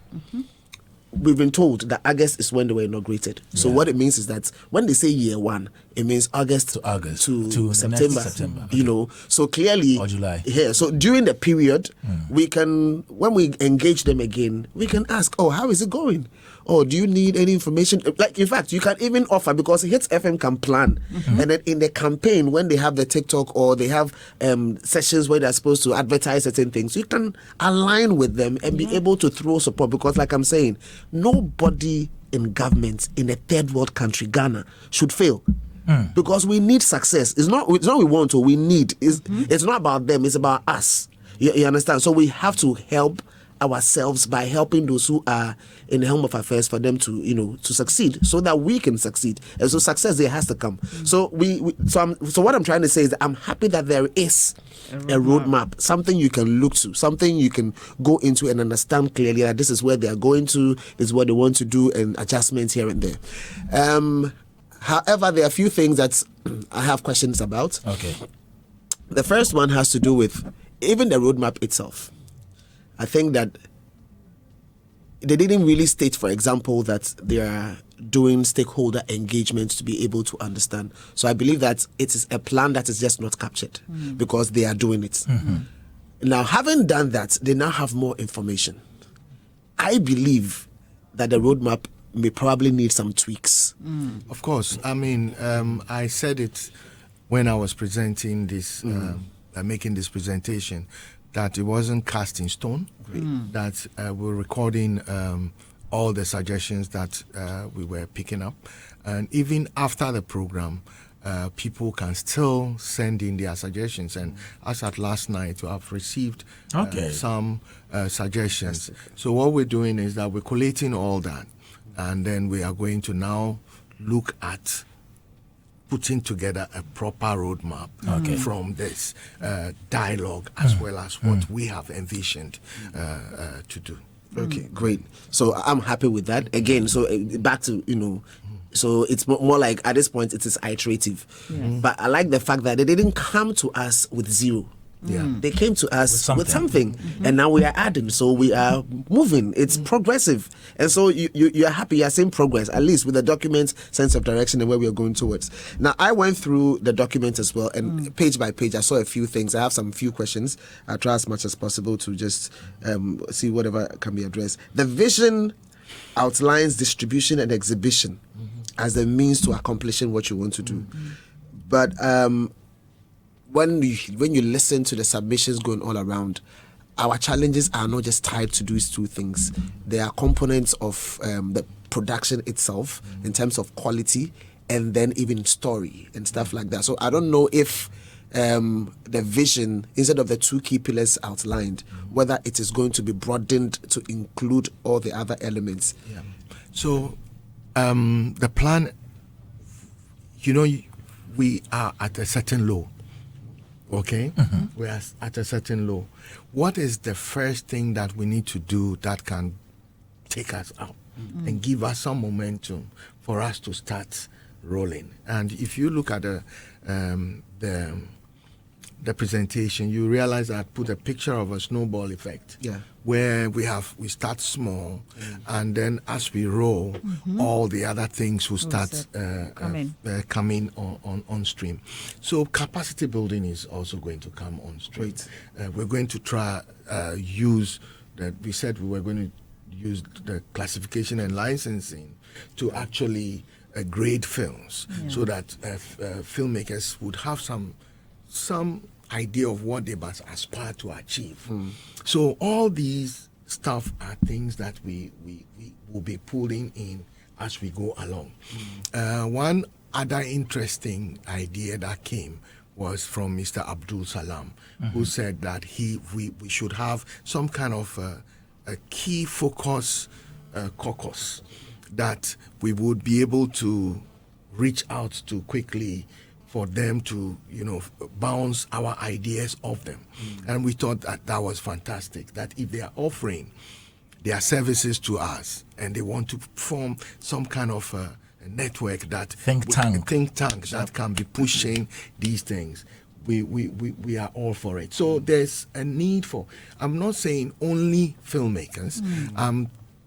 E: We've been told that August is when they were inaugurated. So what it means is that when they say year one, it means August to September. You know, so clearly,
A: or July.
E: Yeah. So during the period, we can, when we engage them again, we can ask, oh, how is it going? Oh, do you need any information? Like, in fact, you can even offer, because Hits FM can plan. And then in the campaign, when they have the TikTok or they have sessions where they're supposed to advertise certain things, you can align with them and be able to throw support. Because like I'm saying, nobody in government in a third world country, Ghana, should fail. Because we need success. It's not we want to, we need. It's not about them, it's about us. You understand? So we have to help ourselves by helping those who are in the helm of affairs for them to, you know, to succeed, so that we can succeed. And so success there has to come. So so what I'm trying to say is that I'm happy that there is a roadmap, something you can look to, something you can go into and understand clearly that this is where they are going to, this is what they want to do, and adjustments here and there. However, there are a few things that I have questions about.
A: Okay.
E: The first one has to do with even the roadmap itself. I think that they didn't really state, for example, that they are doing stakeholder engagement to be able to understand. So I believe that it is a plan that is just not captured because they are doing it. Now, having done that, they now have more information. I believe that the roadmap may probably need some tweaks.
B: Of course. I mean, I said it when I was presenting this, making this presentation, that it wasn't cast in stone, that we're recording all the suggestions that we were picking up. And even after the program, people can still send in their suggestions. And as at last night, we have received some suggestions. So what we're doing is that we're collating all that. And then we are going to now look at putting together a proper roadmap from this dialogue as well as what we have envisioned to do.
E: Okay, great. So I'm happy with that. Again, so back to, you know, so it's more like at this point it is iterative. But I like the fact that they didn't come to us with zero. They came to us with something, and now we are adding. So we are moving. It's progressive, and so you are happy. You are seeing progress, at least with the document's sense of direction and where we are going towards. Now, I went through the document as well, and page by page, I saw a few things. I have some few questions. I'll try as much as possible to just see whatever can be addressed. The vision outlines distribution and exhibition as the means to accomplishing what you want to do, but when you listen to the submissions going all around, our challenges are not just tied to these two things. They are components of the production itself in terms of quality, and then even story and stuff like that. So I don't know if the vision, instead of the two key pillars outlined, whether it is going to be broadened to include all the other elements.
B: Yeah. So the plan, we are at a certain low. Okay? We are at a certain low. What is the first thing that we need to do that can take us out and give us some momentum for us to start rolling? And if you look at the presentation, you realize I put a picture of a snowball effect.
E: Yeah.
B: Where we start small, and then as we roll, all the other things will start coming on stream. So capacity building is also going to come on stream. We're going to try use that. We said we were going to use the classification and licensing to actually grade films, so that filmmakers would have some idea of what they must aspire to achieve. So all these stuff are things that we will be pulling in as we go along. One other interesting idea that came was from Mr. Abdul Salam, who said that we should have some kind of a key focus caucus that we would be able to reach out to quickly for them to, bounce our ideas off them. And we thought that was fantastic, that if they are offering their services to us and they want to form some kind of a network that
A: think tank
B: that can be pushing these things, we are all for it. So there's a need for, I'm not saying only filmmakers,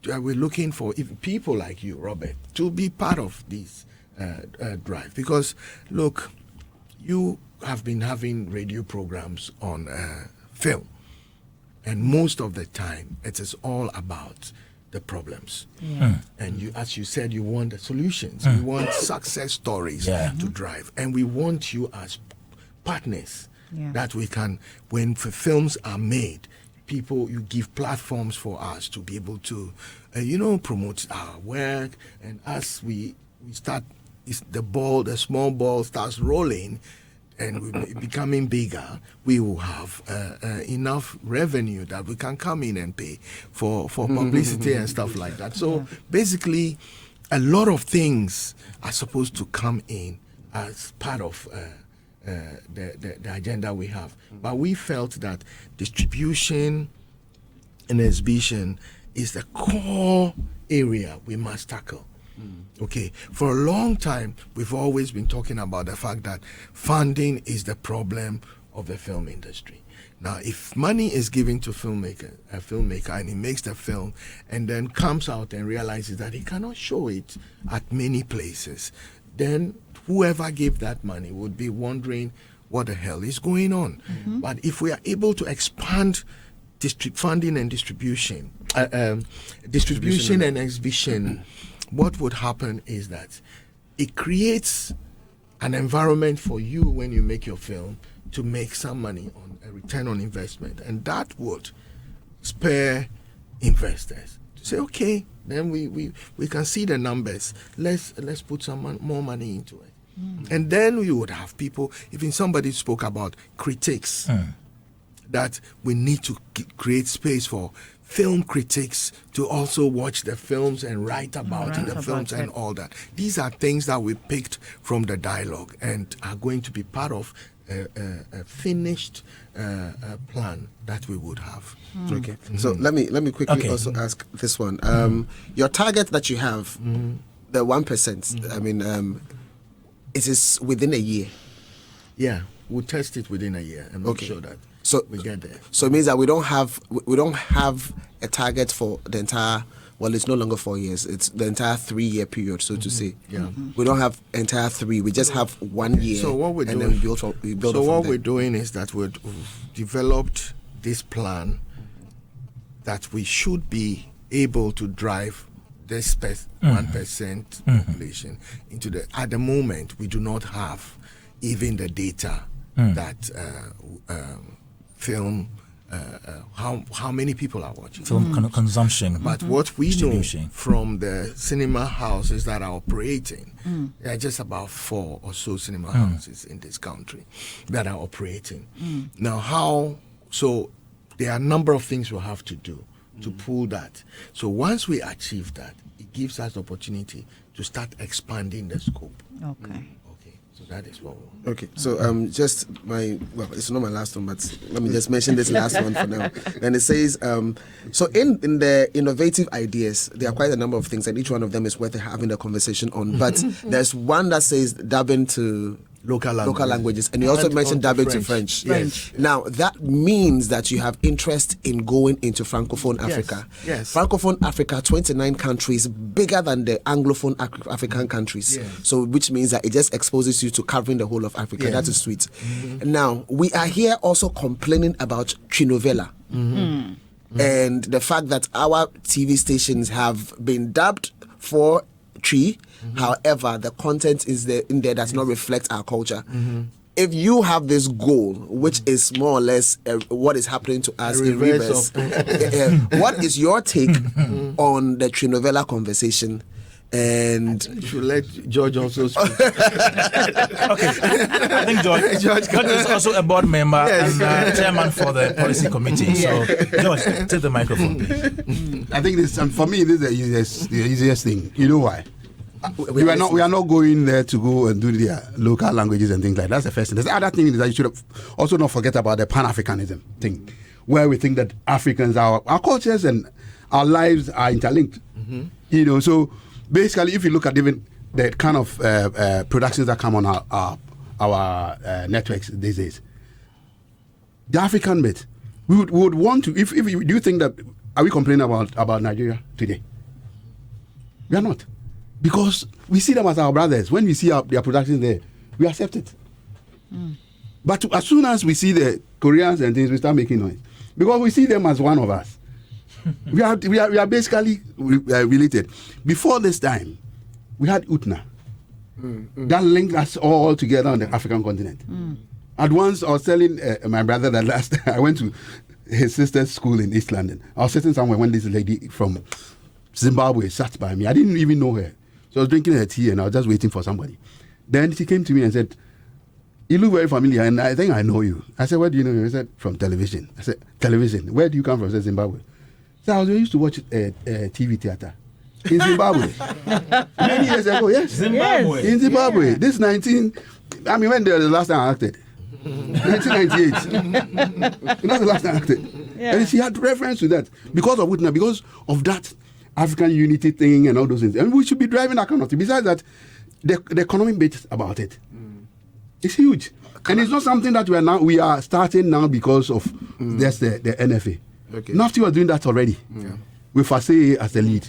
B: we're looking for people like you, Robert, to be part of this drive, because look, you have been having radio programs on film, and most of the time it is all about the problems. And you, as you said, you want the solutions. You want success stories to drive, and we want you as partners that we can, when films are made, you give platforms for us to be able to promote our work, and as we start, the small ball starts rolling and we're becoming bigger, we will have enough revenue that we can come in and pay for publicity and stuff like that. So basically, a lot of things are supposed to come in as part of the agenda we have. But we felt that distribution and exhibition is the core area we must tackle. Okay, for a long time, we've always been talking about the fact that funding is the problem of the film industry. Now, if money is given to a filmmaker, and he makes the film and then comes out and realizes that he cannot show it at many places, then whoever gave that money would be wondering what the hell is going on. But if we are able to expand funding and distribution and exhibition, what would happen is that it creates an environment for you when you make your film to make some money on a return on investment, and that would spur investors to say, okay, then we can see the numbers. Let's put some more money into it. And then you would have people, even somebody spoke about critics, that we need to create space for film critics to also watch the films and write about the films and all that. These are things that we picked from the dialogue and are going to be part of a finished plan that we would have.
E: Okay. So let me quickly also ask this one. Your target that you have, the 1%. I mean, it is within a year.
B: Yeah, we'll test it within a year and make sure that.
E: So
B: we get there.
E: So it means that we don't have a target for the entire. Well, it's no longer 4 years. It's the entire 3-year period, so to say.
B: Yeah.
E: We don't have entire 3. We just have 1 year.
B: So what we're doing,
E: and then we build
B: so
E: up
B: what
E: from
B: we're
E: there.
B: doing is that we've developed this plan that we should be able to drive this 1% population into the. At the moment, we do not have even the data that film. How many people are watching
A: film consumption,
B: but what we know
A: distribution
B: from the cinema houses that are operating, there are just about 4 or so cinema houses in this country that are operating. Now so there are a number of things we'll have to do to pull that. So once we achieve that, it gives us the opportunity to start expanding the scope.
C: Okay.
B: So that is what we'll.
E: Okay, so it's not my last one, but let me just mention this last one for now. And it says, so in the innovative ideas, there are quite a number of things, and each one of them is worth having a conversation on. But there's one that says dubbing to
B: Local
E: languages, and you also mentioned dubbing to French.
B: Yes.
E: Now that means that you have interest in going into Francophone Africa.
B: Yes.
E: Francophone Africa, 29 countries, bigger than the Anglophone African countries.
B: Yes.
E: So which means that it just exposes you to covering the whole of Africa.
B: Yes.
E: That is sweet. Now we are here also complaining about Trinovela. And the fact that our TV stations have been dubbed for Tree. However, the content is there in there does not reflect our culture. If you have this goal, which is more or less what is happening to us in reverse, what is your take on the Trinovela conversation? And
B: You should let George also speak.
A: Okay, I think George is also a board member and chairman for the policy committee. So, George, take the microphone, please.
F: I think this, for me, this is the easiest thing. You know why? We are not going there to go and do their local languages and things like that. That's the first thing. The other thing is that you should also not forget about the Pan-Africanism thing, where we think that Africans, our cultures and our lives are interlinked. You know, so basically, if you look at even the kind of productions that come on our networks these days, the African bit, we would want to. If do you think that are we complaining about Nigeria today? We are not. Because we see them as our brothers. When we see their productions there, we accept it. But as soon as we see the Koreans and things, we start making noise. Because we see them as one of us. we are basically related. Before this time, we had Utna. That linked us all together on the African continent. At once, I was telling my brother that last time I went to his sister's school in East London. I was sitting somewhere when this lady from Zimbabwe sat by me. I didn't even know her. So I was drinking her tea and I was just waiting for somebody. Then she came to me and said, "You look very familiar and I think I know you." I said, "Where do you know you?" He said, "From television." I said, "Television? Where do you come from?" I said, "Zimbabwe." So I used to watch TV theater in Zimbabwe. Many years ago, yes.
A: Zimbabwe.
E: Yes.
F: In Zimbabwe. This when the last time I acted. 1998. That's the last time I acted.
C: Yeah.
F: And she had reference to that. Because of Whitney, because of that African unity thing and all those things. And we should be driving that kind of thing. Besides that, the economic bit about it is huge. And it's not something that we are starting now because of just the NFA.
E: Okay.
F: Nafti was doing that already. With Fasei as the lead,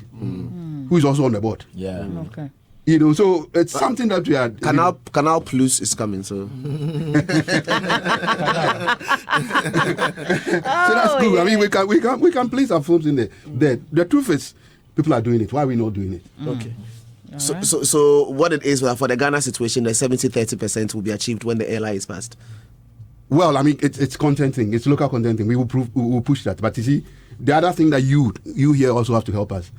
F: who is also on the board.
A: Yeah.
C: Okay.
F: You know, so it's something that we are.
E: Canal Plus is coming, so.
F: So that's cool.
C: Yeah.
F: I mean, we can place our films in there. The truth is, people are doing it. Why are we not doing it?
E: Okay. So what it is for the Ghana situation, the 70-30% will be achieved when the LI is passed.
F: Well, I mean, it's content thing. It's local content thing. We will push that. But you see, the other thing that you here also have to help us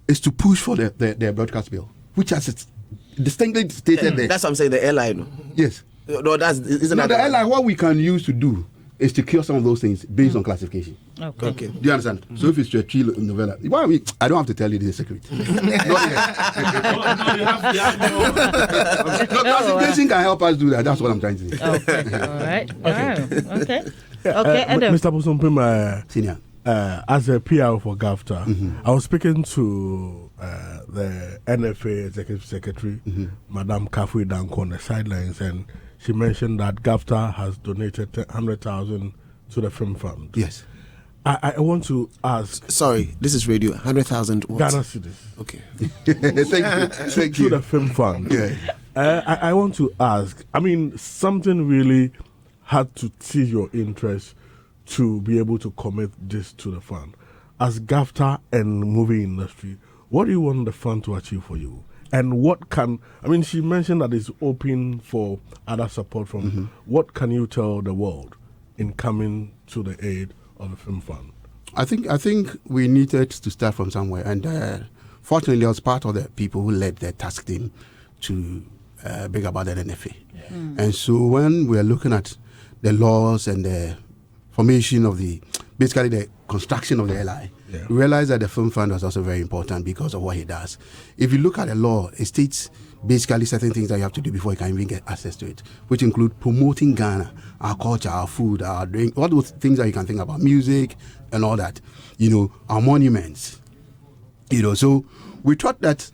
F: is to push for the broadcast bill, which has distinctly stated there.
E: That's what I'm saying. The LI, no?
F: Yes.
E: No, isn't that
F: the LI? What we can use to do is to cure some of those things based on classification.
E: Okay.
F: Do you understand? So if it's a tree novella, I don't have to tell you this is a secret. Classification can help us do that. That's what I'm trying to say.
C: Okay. All right. Okay. Okay, Adam.
D: Mr. Bosompim,
F: Senior.
D: as a PR for GAFTA, I was speaking to the NFA Executive Secretary, Madame Kafui Danko, on the sidelines, and she mentioned that GAFTA has donated 100,000 to the film fund.
F: Yes.
D: I want to ask.
E: Sorry, this is radio. 100,000
D: Ghana cedis.
E: Okay.
F: Thank you.
D: To the film fund.
F: Yeah.
D: I want to ask. I mean, something really had to tease your interest to be able to commit this to the fund. As GAFTA and movie industry, what do you want the fund to achieve for you? And what can, I mean, she mentioned that it's open for other support from, what can you tell the world in coming to the aid of the film fund?
F: I think we needed to start from somewhere, and fortunately, I was part of the people who led the task team to bring about the NFA. Yeah. And so when we are looking at the laws and the formation of basically the construction of the LI, we realized that the film fund was also very important because of what he does. If you look at the law, it states basically certain things that you have to do before you can even get access to it, which include promoting Ghana, our culture, our food, our drink, all those things that you can think about, music and all that, our monuments, So we thought that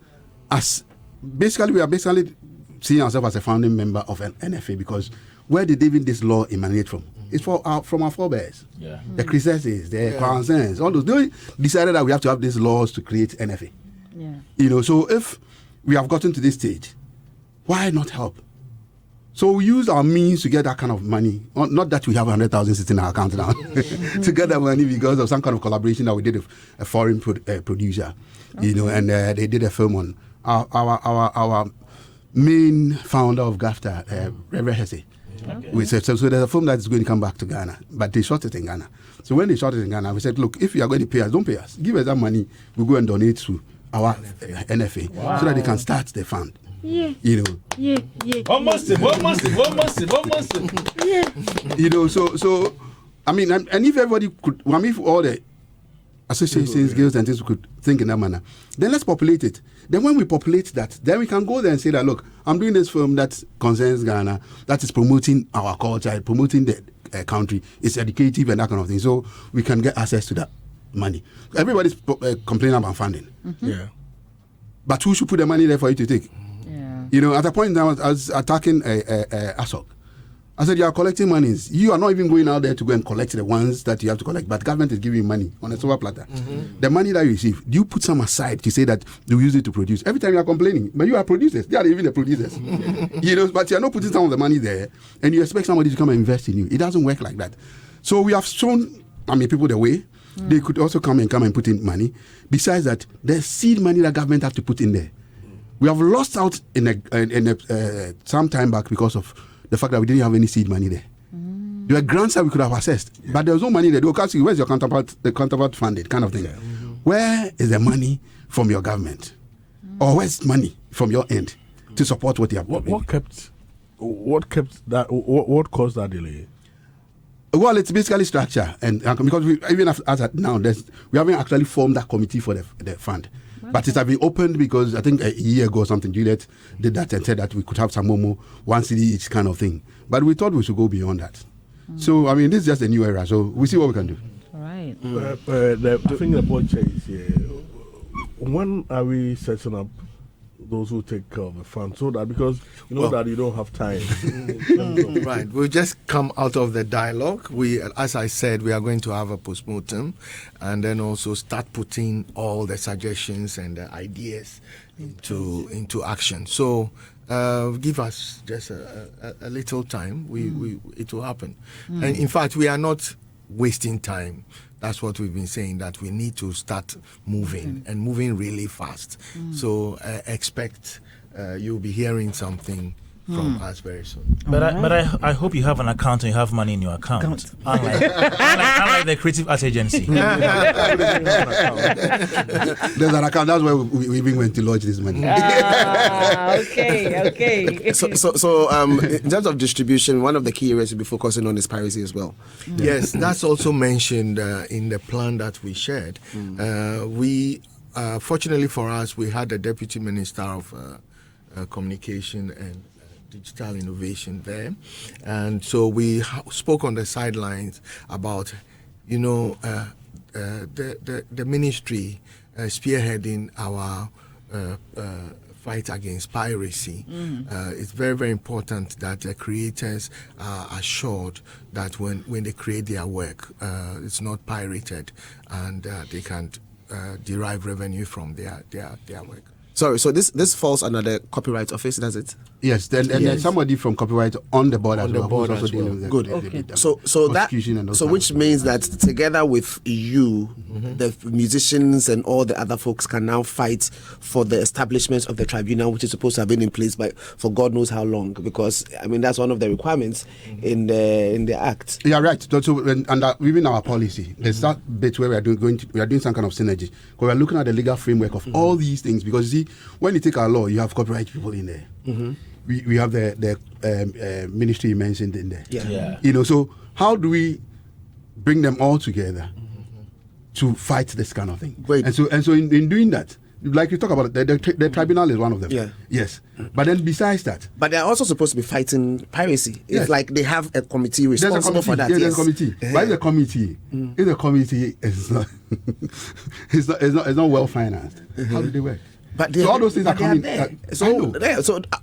F: we are basically seeing ourselves as a founding member of an NFA, because where did even this law emanate from? It's from our forebears, the Christenses, the Concerns, all those. They decided that we have to have these laws to create NFA. Yeah. So if we have gotten to this stage, why not help? So we use our means to get that kind of money. Not that we have 100,000 sitting in our account now to get that money because of some kind of collaboration that we did with a foreign producer, and they did a film on our main founder of GAFTA, Reverend Hesse. Okay. So there's a film that's going to come back to Ghana, but they shot it in Ghana. So when they shot it in Ghana, we said, look, if you are going to pay us, don't pay us. Give us that money. We'll go and donate to our NFA so that they can start the fund. Yeah.
A: Almost.
F: So I mean, and if everybody could, if all the associations, guilds and things could think in that manner, then let's populate it. Then when we populate that, then we can go there and say that, look, I'm doing this film that concerns Ghana, that is promoting our culture, promoting the country, it's educative and that kind of thing. So we can get access to that money. Everybody's complaining about funding.
D: Yeah.
F: But who should put the money there for you to take? Yeah. At a point I was attacking ASOC. I said, you are collecting monies. You are not even going out there to go and collect the ones that you have to collect, but government is giving you money on a silver platter. The money that you receive, do you put some aside to say that you use it to produce? Every time you are complaining, but you are producers. They are even the producers. But you are not putting some of the money there, and you expect somebody to come and invest in you. It doesn't work like that. So we have shown, people the way. They could also come and put in money. Besides that, there's seed money that government have to put in there. We have lost out in some time back because of the fact that we didn't have any seed money there. There were grants that we could have accessed, but there was no money there. They will ask you, where's your counterpart funded kind of thing? Where is the money from your government? Or where's money from your end to support what you have?
D: What caused that delay?
F: Well, it's basically structure, and because even as at now, we haven't actually formed that committee for the fund. Okay. But it has been opened because I think a year ago or something, Juliet did that and said that we could have some more, one city each kind of thing. But we thought we should go beyond that. So, this is just a new era. So, we'll see what we can do.
C: All right.
D: I think the board is here. When are we setting up those who take care of the fund, so that because that you don't have time.
B: Right, we'll just come out of the dialogue. As I said, we are going to have a postmortem, and then also start putting all the suggestions and the ideas into action. So give us just a little time. It will happen, and in fact, we are not wasting time. That's what we've been saying, that we need to start moving and moving really fast. So expect you'll be hearing something from us very soon.
A: But I hope you have an account and you have money in your account. Unlike the Creative Arts Agency.
F: There's an account. That's where we even went to lodge this money.
C: Okay.
E: So in terms of distribution, one of the key areas we'll be focusing on is piracy as well.
B: Yes, that's also mentioned in the plan that we shared. We fortunately for us, we had the Deputy Minister of Communication and Digital Innovation there, and so we spoke on the sidelines about the ministry spearheading our fight against piracy. It's very, very important that the creators are assured that when they create their work, it's not pirated, and they can derive revenue from their work.
E: Sorry, so this falls under the Copyright Office, does it?
F: Yes, then there's somebody from copyright on the board as well.
B: board
F: who's also
B: as well.
F: dealing with
E: Good.
F: the
E: So
F: prosecution and
E: that
F: those
E: so
F: kind
E: which
F: of
E: means that together with you, the musicians and all the other folks can now fight for the establishment of the tribunal, which is supposed to have been in place for God knows how long, because I mean that's one of the requirements in the act.
F: Yeah, right. So within our policy, there's that bit where we are doing some kind of synergy. Because we are looking at the legal framework of all these things. Because you see, when you take our law, you have copyright people in there. We have the ministry you mentioned in there.
A: Yeah.
F: You know, so how do we bring them all together to fight this kind of thing?
E: Wait.
F: And so in doing that, like you talk about, the tribunal is one of them.
E: Yeah.
F: Yes. But then besides that,
E: But they're also supposed to be fighting piracy. It's
F: Yes.
E: like they have a committee
F: there's a
E: responsible
F: committee.
E: for that.
F: Yeah, there's
E: yes.
F: a committee. But the committee, if the committee is not, it's not well financed, how do they work?
E: But
F: So all those things are coming.
E: there.
F: I
E: So,
F: know.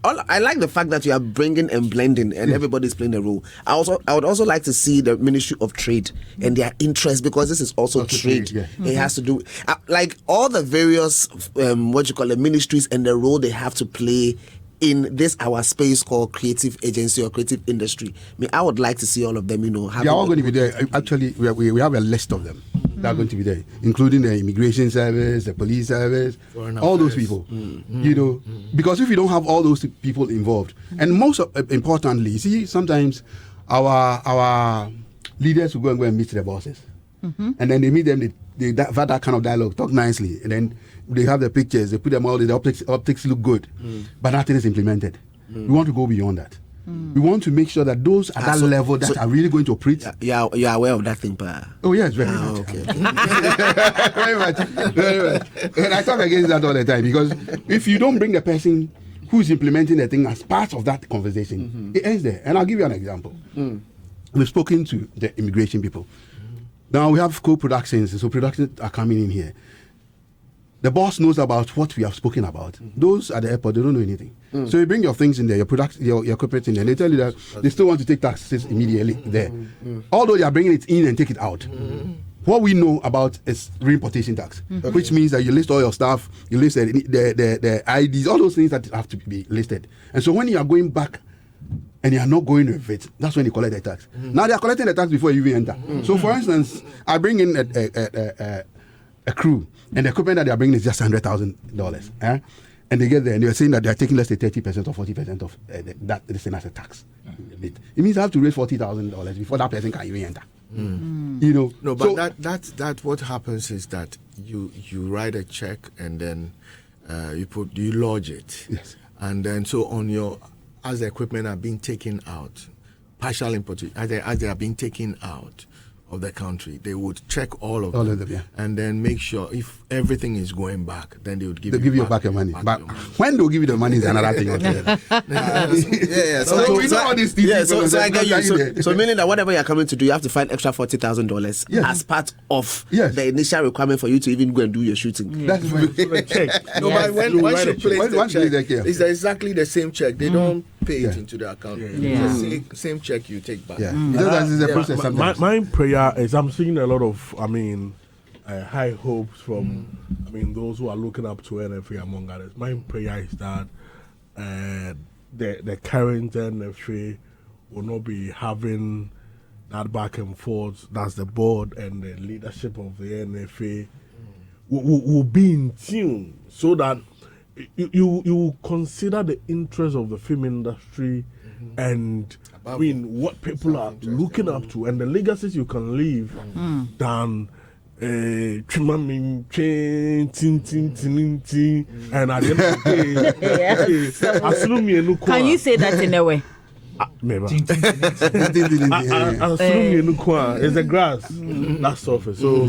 E: I like the fact that you are bringing and blending, and everybody's playing a role. I would also like to see the Ministry of Trade and their interest, because this is also trade.
F: trade,
E: It has to do like all the various ministries and the role they have to play in this our space called creative agency or creative industry. I mean, I would like to see all of them.
F: They are all going to be there. Actually, we have a list of them that are going to be there, including the immigration service, the police service, all those people. You know, because if you don't have all those people involved, and most importantly, see, sometimes our leaders will go and meet the bosses, and then they meet them. They have that kind of dialogue, talk nicely, and then they have the pictures. They put them all. The optics look good, but nothing is implemented. We want to go beyond that. We want to make sure that those at that level that are really going to operate.
E: You're aware of that thing, pa?
F: Oh yes, very much.
E: Okay.
F: Very much. Very much. And I talk against that all the time, because if you don't bring the person who's implementing the thing as part of that conversation, it ends there. And I'll give you an example. We've spoken to the immigration people. Now we have co-productions, so productions are coming in here. The boss knows about what we have spoken about. Those at the airport, they don't know anything. So you bring your things in there, your equipment in there, and they tell you that they still want to take taxes immediately there. Although they are bringing it in and take it out. What we know about is reimportation tax, which means that you list all your stuff, you list the IDs, all those things that have to be listed. And so when you are going back and you are not going with it, that's when you collect the tax. Now they are collecting the tax before you even enter. So for instance, I bring in a crew, and the equipment that they are bringing is just $100,000. And they get there and they're saying that they're taking, let's say, 30% or 40% of that this thing as a tax. It means I have to raise $40,000 before that person can even enter. You know.
B: No, but that what happens is that you write a check and then you lodge it.
F: Yes.
B: And then so as the equipment are being taken out, partial import as they are being taken out of the country, they would check all of them,
F: yeah.
B: And then make sure if everything is going back, then they would give
F: you back your money. But when they'll give you the money is another thing altogether.
E: So
F: we know all these things.
E: Yeah, so I get you. So meaning that whatever you're coming to do, you have to find extra $40,000 as part of the initial requirement for you to even go and do your shooting.
F: That's when check.
B: No, but once you place the
F: Once you
B: check,
F: check,
B: it's exactly the same check. They don't pay it into the account.
C: Yeah.
B: It's the same check you take back.
F: Yeah. That is the process sometimes.
D: My prayer is I'm seeing a lot of, high hopes from, those who are looking up to NFA among others. My prayer is that the current NFA will not be having that back and forth. That's the board and the leadership of the NFA will be in tune so that you consider the interest of the film industry and what people are looking up to and the legacies you can leave than and at the end of the day,
C: Can you say that in a way?
D: It's the grass that suffers. So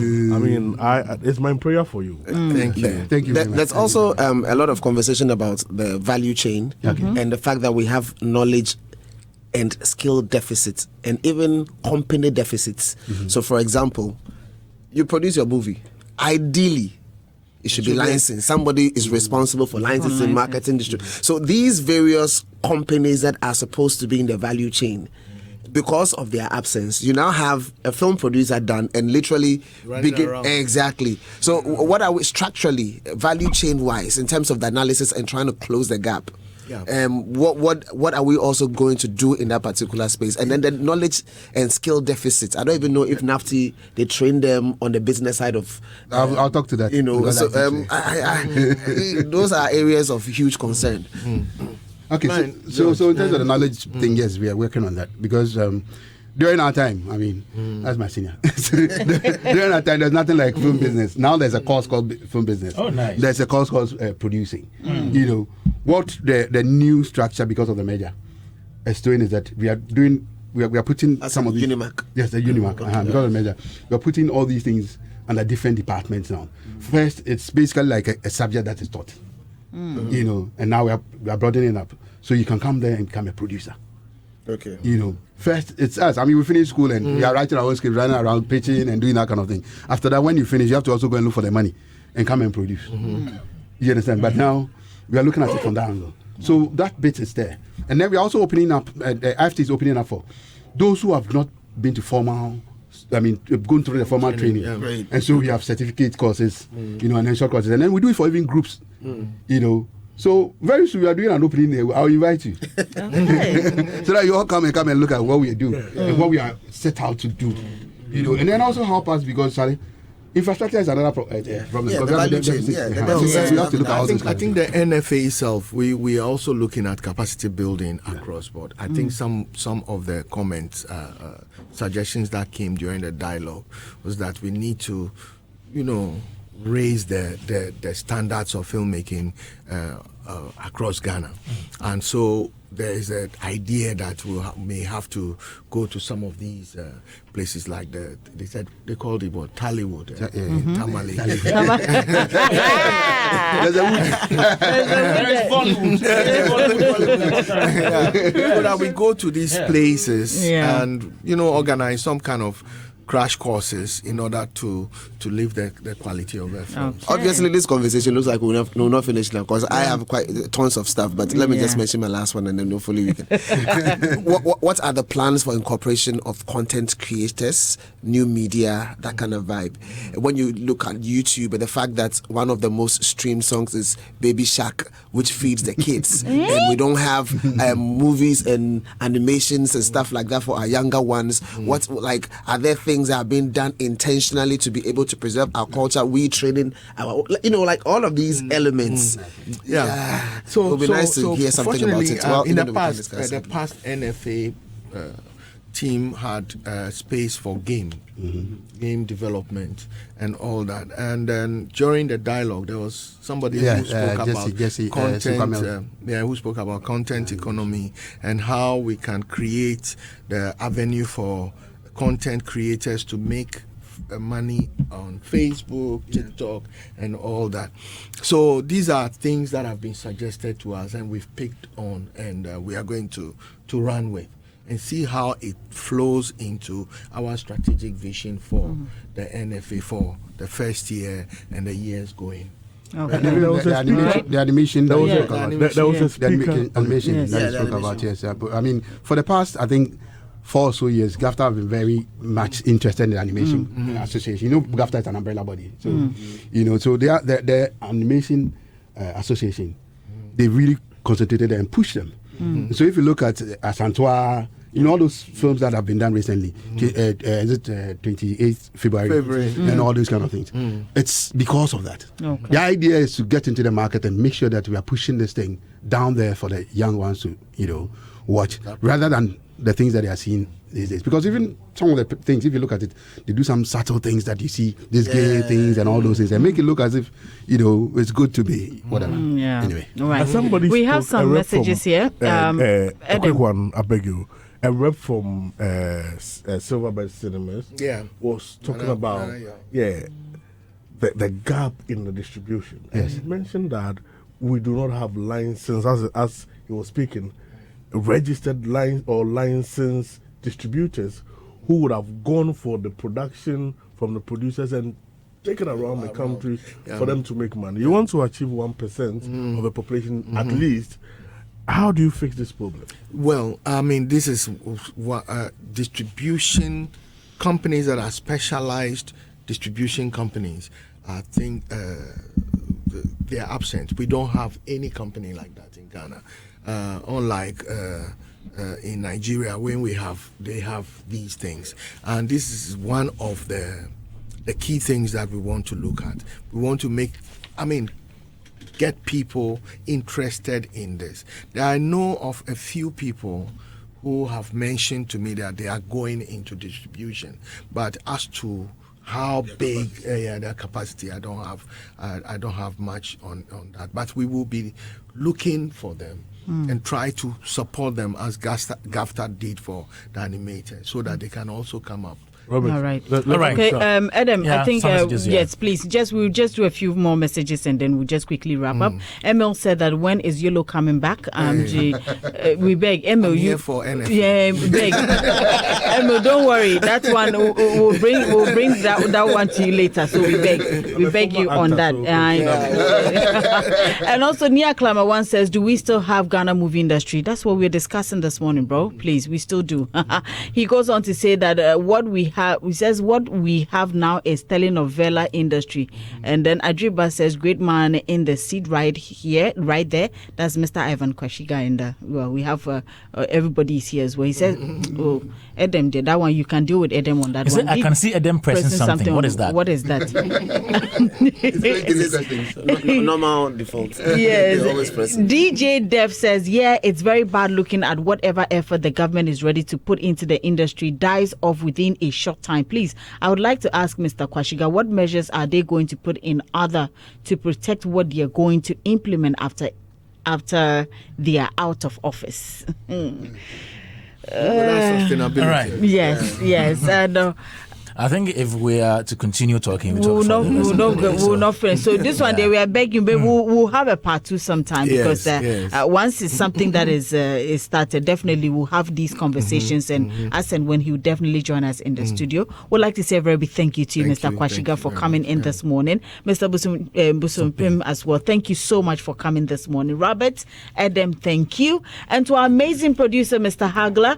D: it's my prayer for you.
B: Thank you.
F: Thank you.
E: There's also a lot of conversation about the value chain and the fact that we have knowledge and skill deficits and even company deficits. So for example, you produce your movie. Ideally, it should be licensed. Somebody is responsible for licensing, marketing, distribution. So these various companies that are supposed to be in the value chain, because of their absence, you now have a film producer done and literally exactly. So what are we structurally, value chain wise, in terms of the analysis and trying to close the gap? Yeah. What are we also going to do in that particular space? And then the knowledge and skill deficits. I don't even know if NAFTI, they train them on the business side of.
F: I'll talk to that.
E: So those are areas of huge concern.
F: Okay, so in terms of the knowledge thing, yes, we are working on that because during our time, I mean, that's my senior. During our time, there's nothing like film business. Now there's a course called film business.
A: Oh, nice.
F: There's a course called producing. What the new structure because of the merger is doing is that we are putting some of the
E: Unimac.
F: Yes, the Unimac. Because of the merger, we are putting all these things under different departments now. First, it's basically like a subject that is taught. And now we are broadening up, so you can come there and become a producer.
E: Okay.
F: First it's us. I mean, we finish school and we are writing our own script, running around pitching and doing that kind of thing. After that, when you finish, you have to also go and look for the money and come and produce. You understand? But now we are looking at it from that angle. So that bit is there, and then we are also opening up. The IFT is opening up for those who have not been to formal. I mean, going through the formal training, and so we have certificate courses, and then short courses, and then we do it for even groups, So very soon we are doing an opening there. I'll invite you, so that you all come and look at what we do and what we are set out to do, and then also help us because infrastructure is another problem.
E: The value chain.
F: We have to look at all those.
B: I think the NFA itself, we are also looking at capacity building across board. I think some of the comments, suggestions that came during the dialogue was that we need to, raise the standards of filmmaking across Ghana, and so there is an idea that we may have to go to some of these places like they called it what, Tallywood, Tamale. So that we go to these places and organize some kind of crash courses in order to lift the quality of their films.
E: Okay. Obviously, this conversation looks like we'll not finish now because I have quite tons of stuff. But let me just mention my last one, and then hopefully we can. What are the plans for incorporation of content creators, new media, that kind of vibe? When you look at YouTube, the fact that one of the most streamed songs is Baby Shark, which feeds the kids, and we don't have movies and animations and stuff like that for our younger ones. Are there things that are being done intentionally to be able to preserve our culture? We training our, all of these elements. So it would be nice to hear something about it. Well,
B: in the past NFA team had space for game development and all that. And then during the dialogue, there was somebody who spoke about content. Who spoke about content economy and how we can create the avenue for content creators to make money on Facebook, TikTok, and all that. So these are things that have been suggested to us, and we've picked on, and we are going to run with and see how it flows into our strategic vision for the NFA for the first year and the years going.
D: Okay.
F: The animation that we spoke about.
D: There was a speaker.
F: Animation that we spoke about, yes. I mean, for the past, I think, 4 or so years, GAFTA have been very much interested in the animation association. GAFTA is an umbrella body. So, so the animation association, they really concentrated and pushed them. So if you look at Asantua, all those films that have been done recently, is it 28th February and all those kind of things. It's because of that. Okay. The idea is to get into the market and make sure that we are pushing this thing down there for the young ones to, watch, rather than the things that they are seeing these days. Because even some of the things, if you look at it, they do some subtle things that you see, these gay things and all those things, and make it look as if, it's good to be whatever. Anyway.
C: All right. We have some messages here.
D: A quick one, I beg you. A rep from Silverbird Cinemas was talking about the gap in the distribution. And he mentioned that we do not have license, as he was speaking, registered licensed distributors who would have gone for the production from the producers and taken around the country for them to make money. You want to achieve 1% of the population at least. How do you fix this problem?
B: Well, I mean, this is what distribution companies that are specialized distribution companies. I think they are absent. We don't have any company like that in Ghana. Unlike in Nigeria, when they have these things, and this is one of the key things that we want to look at. We want to get people interested in this. I know of a few people who have mentioned to me that they are going into distribution, but as to how big their capacity, I don't have much on that. But we will be looking for them and try to support them as GAFTA did for the animators, so that they can also come up.
D: Robert,
C: all right.
D: All right.
C: Okay, Adam, I think,
A: yes,
C: please. We'll just do a few more messages and then we'll just quickly wrap up. Emil said that when is Yolo coming back? We beg. Emil,
B: I'm here for NFL.
C: Yeah, we beg. Emil, don't worry. That one, we'll bring that one to you later. So we beg you on that. And also, Nia Klama one says, do we still have Ghana movie industry? That's what we're discussing this morning, bro. Please, we still do. He goes on to say that what we have now is telenovela industry. And then Adriba says, great man in the seat right there. That's Mr. Ivan Quashigah. And we have everybody's here as well. He says, Edem did that one. You can deal with Edem on that one.
A: I can see Edem pressing something. What is that?
C: What is that?
E: Normal default.
C: Yes.
E: Always press.
C: DJ Dev says, yeah, it's very bad looking at whatever effort the government is ready to put into the industry dies off within a short time. Please, I would like to ask Mr. Quashigah, what measures are they going to put in order to protect what they are going to implement after they are out of office?
B: Sustainability.
A: All right.
C: Yes. And
A: I think if we are to continue talking,
C: we'll not finish. So this one, they were begging, but we'll have a part 2 sometime, because once it's something that is started, definitely we'll have these conversations, and as and when he will definitely join us in the studio. We'd like to say a very big thank you to you, Mr. Quashigah, for coming in this morning. Mr. Busumpim as well. Thank you so much for coming this morning. Robert, Adam, thank you. And to our amazing producer, Mr. Hagler,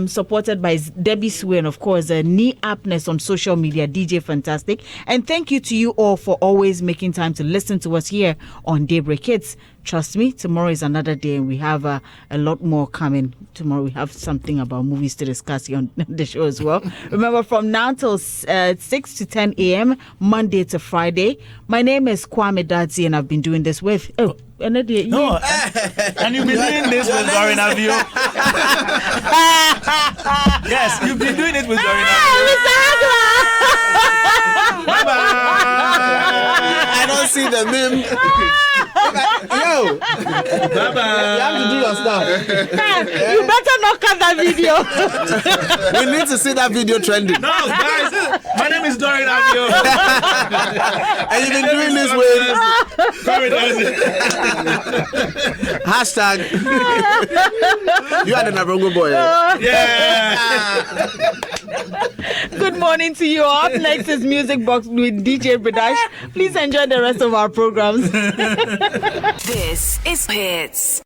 C: supported by Debbie Sway, and of course, Knee Apness on social media, DJ Fantastic. And thank you to you all for always making time to listen to us here on Daybreak Hits. Trust me, tomorrow is another day, and we have a lot more coming. Tomorrow we have something about movies to discuss here on the show as well. Remember, from now till 6 to 10 a.m., Monday to Friday. My name is Kwame Dadzi, and I've been doing this with... and you've been
A: doing this with Dorin Avio. Yes, you've been doing it with Dorin Avio.
E: I don't see the meme. Yo, bye-bye. You have to do your stuff.
C: You better not cut that video.
E: We need to see that video trending.
A: No, guys, my name is Dorin Avio.
E: And you've been doing this with hashtag you are the Nabrongo boy.
A: Yeah.
C: Good morning to you. Up next is Music Box with DJ Bradash. Please enjoy the rest of our programs.
G: This is Hits.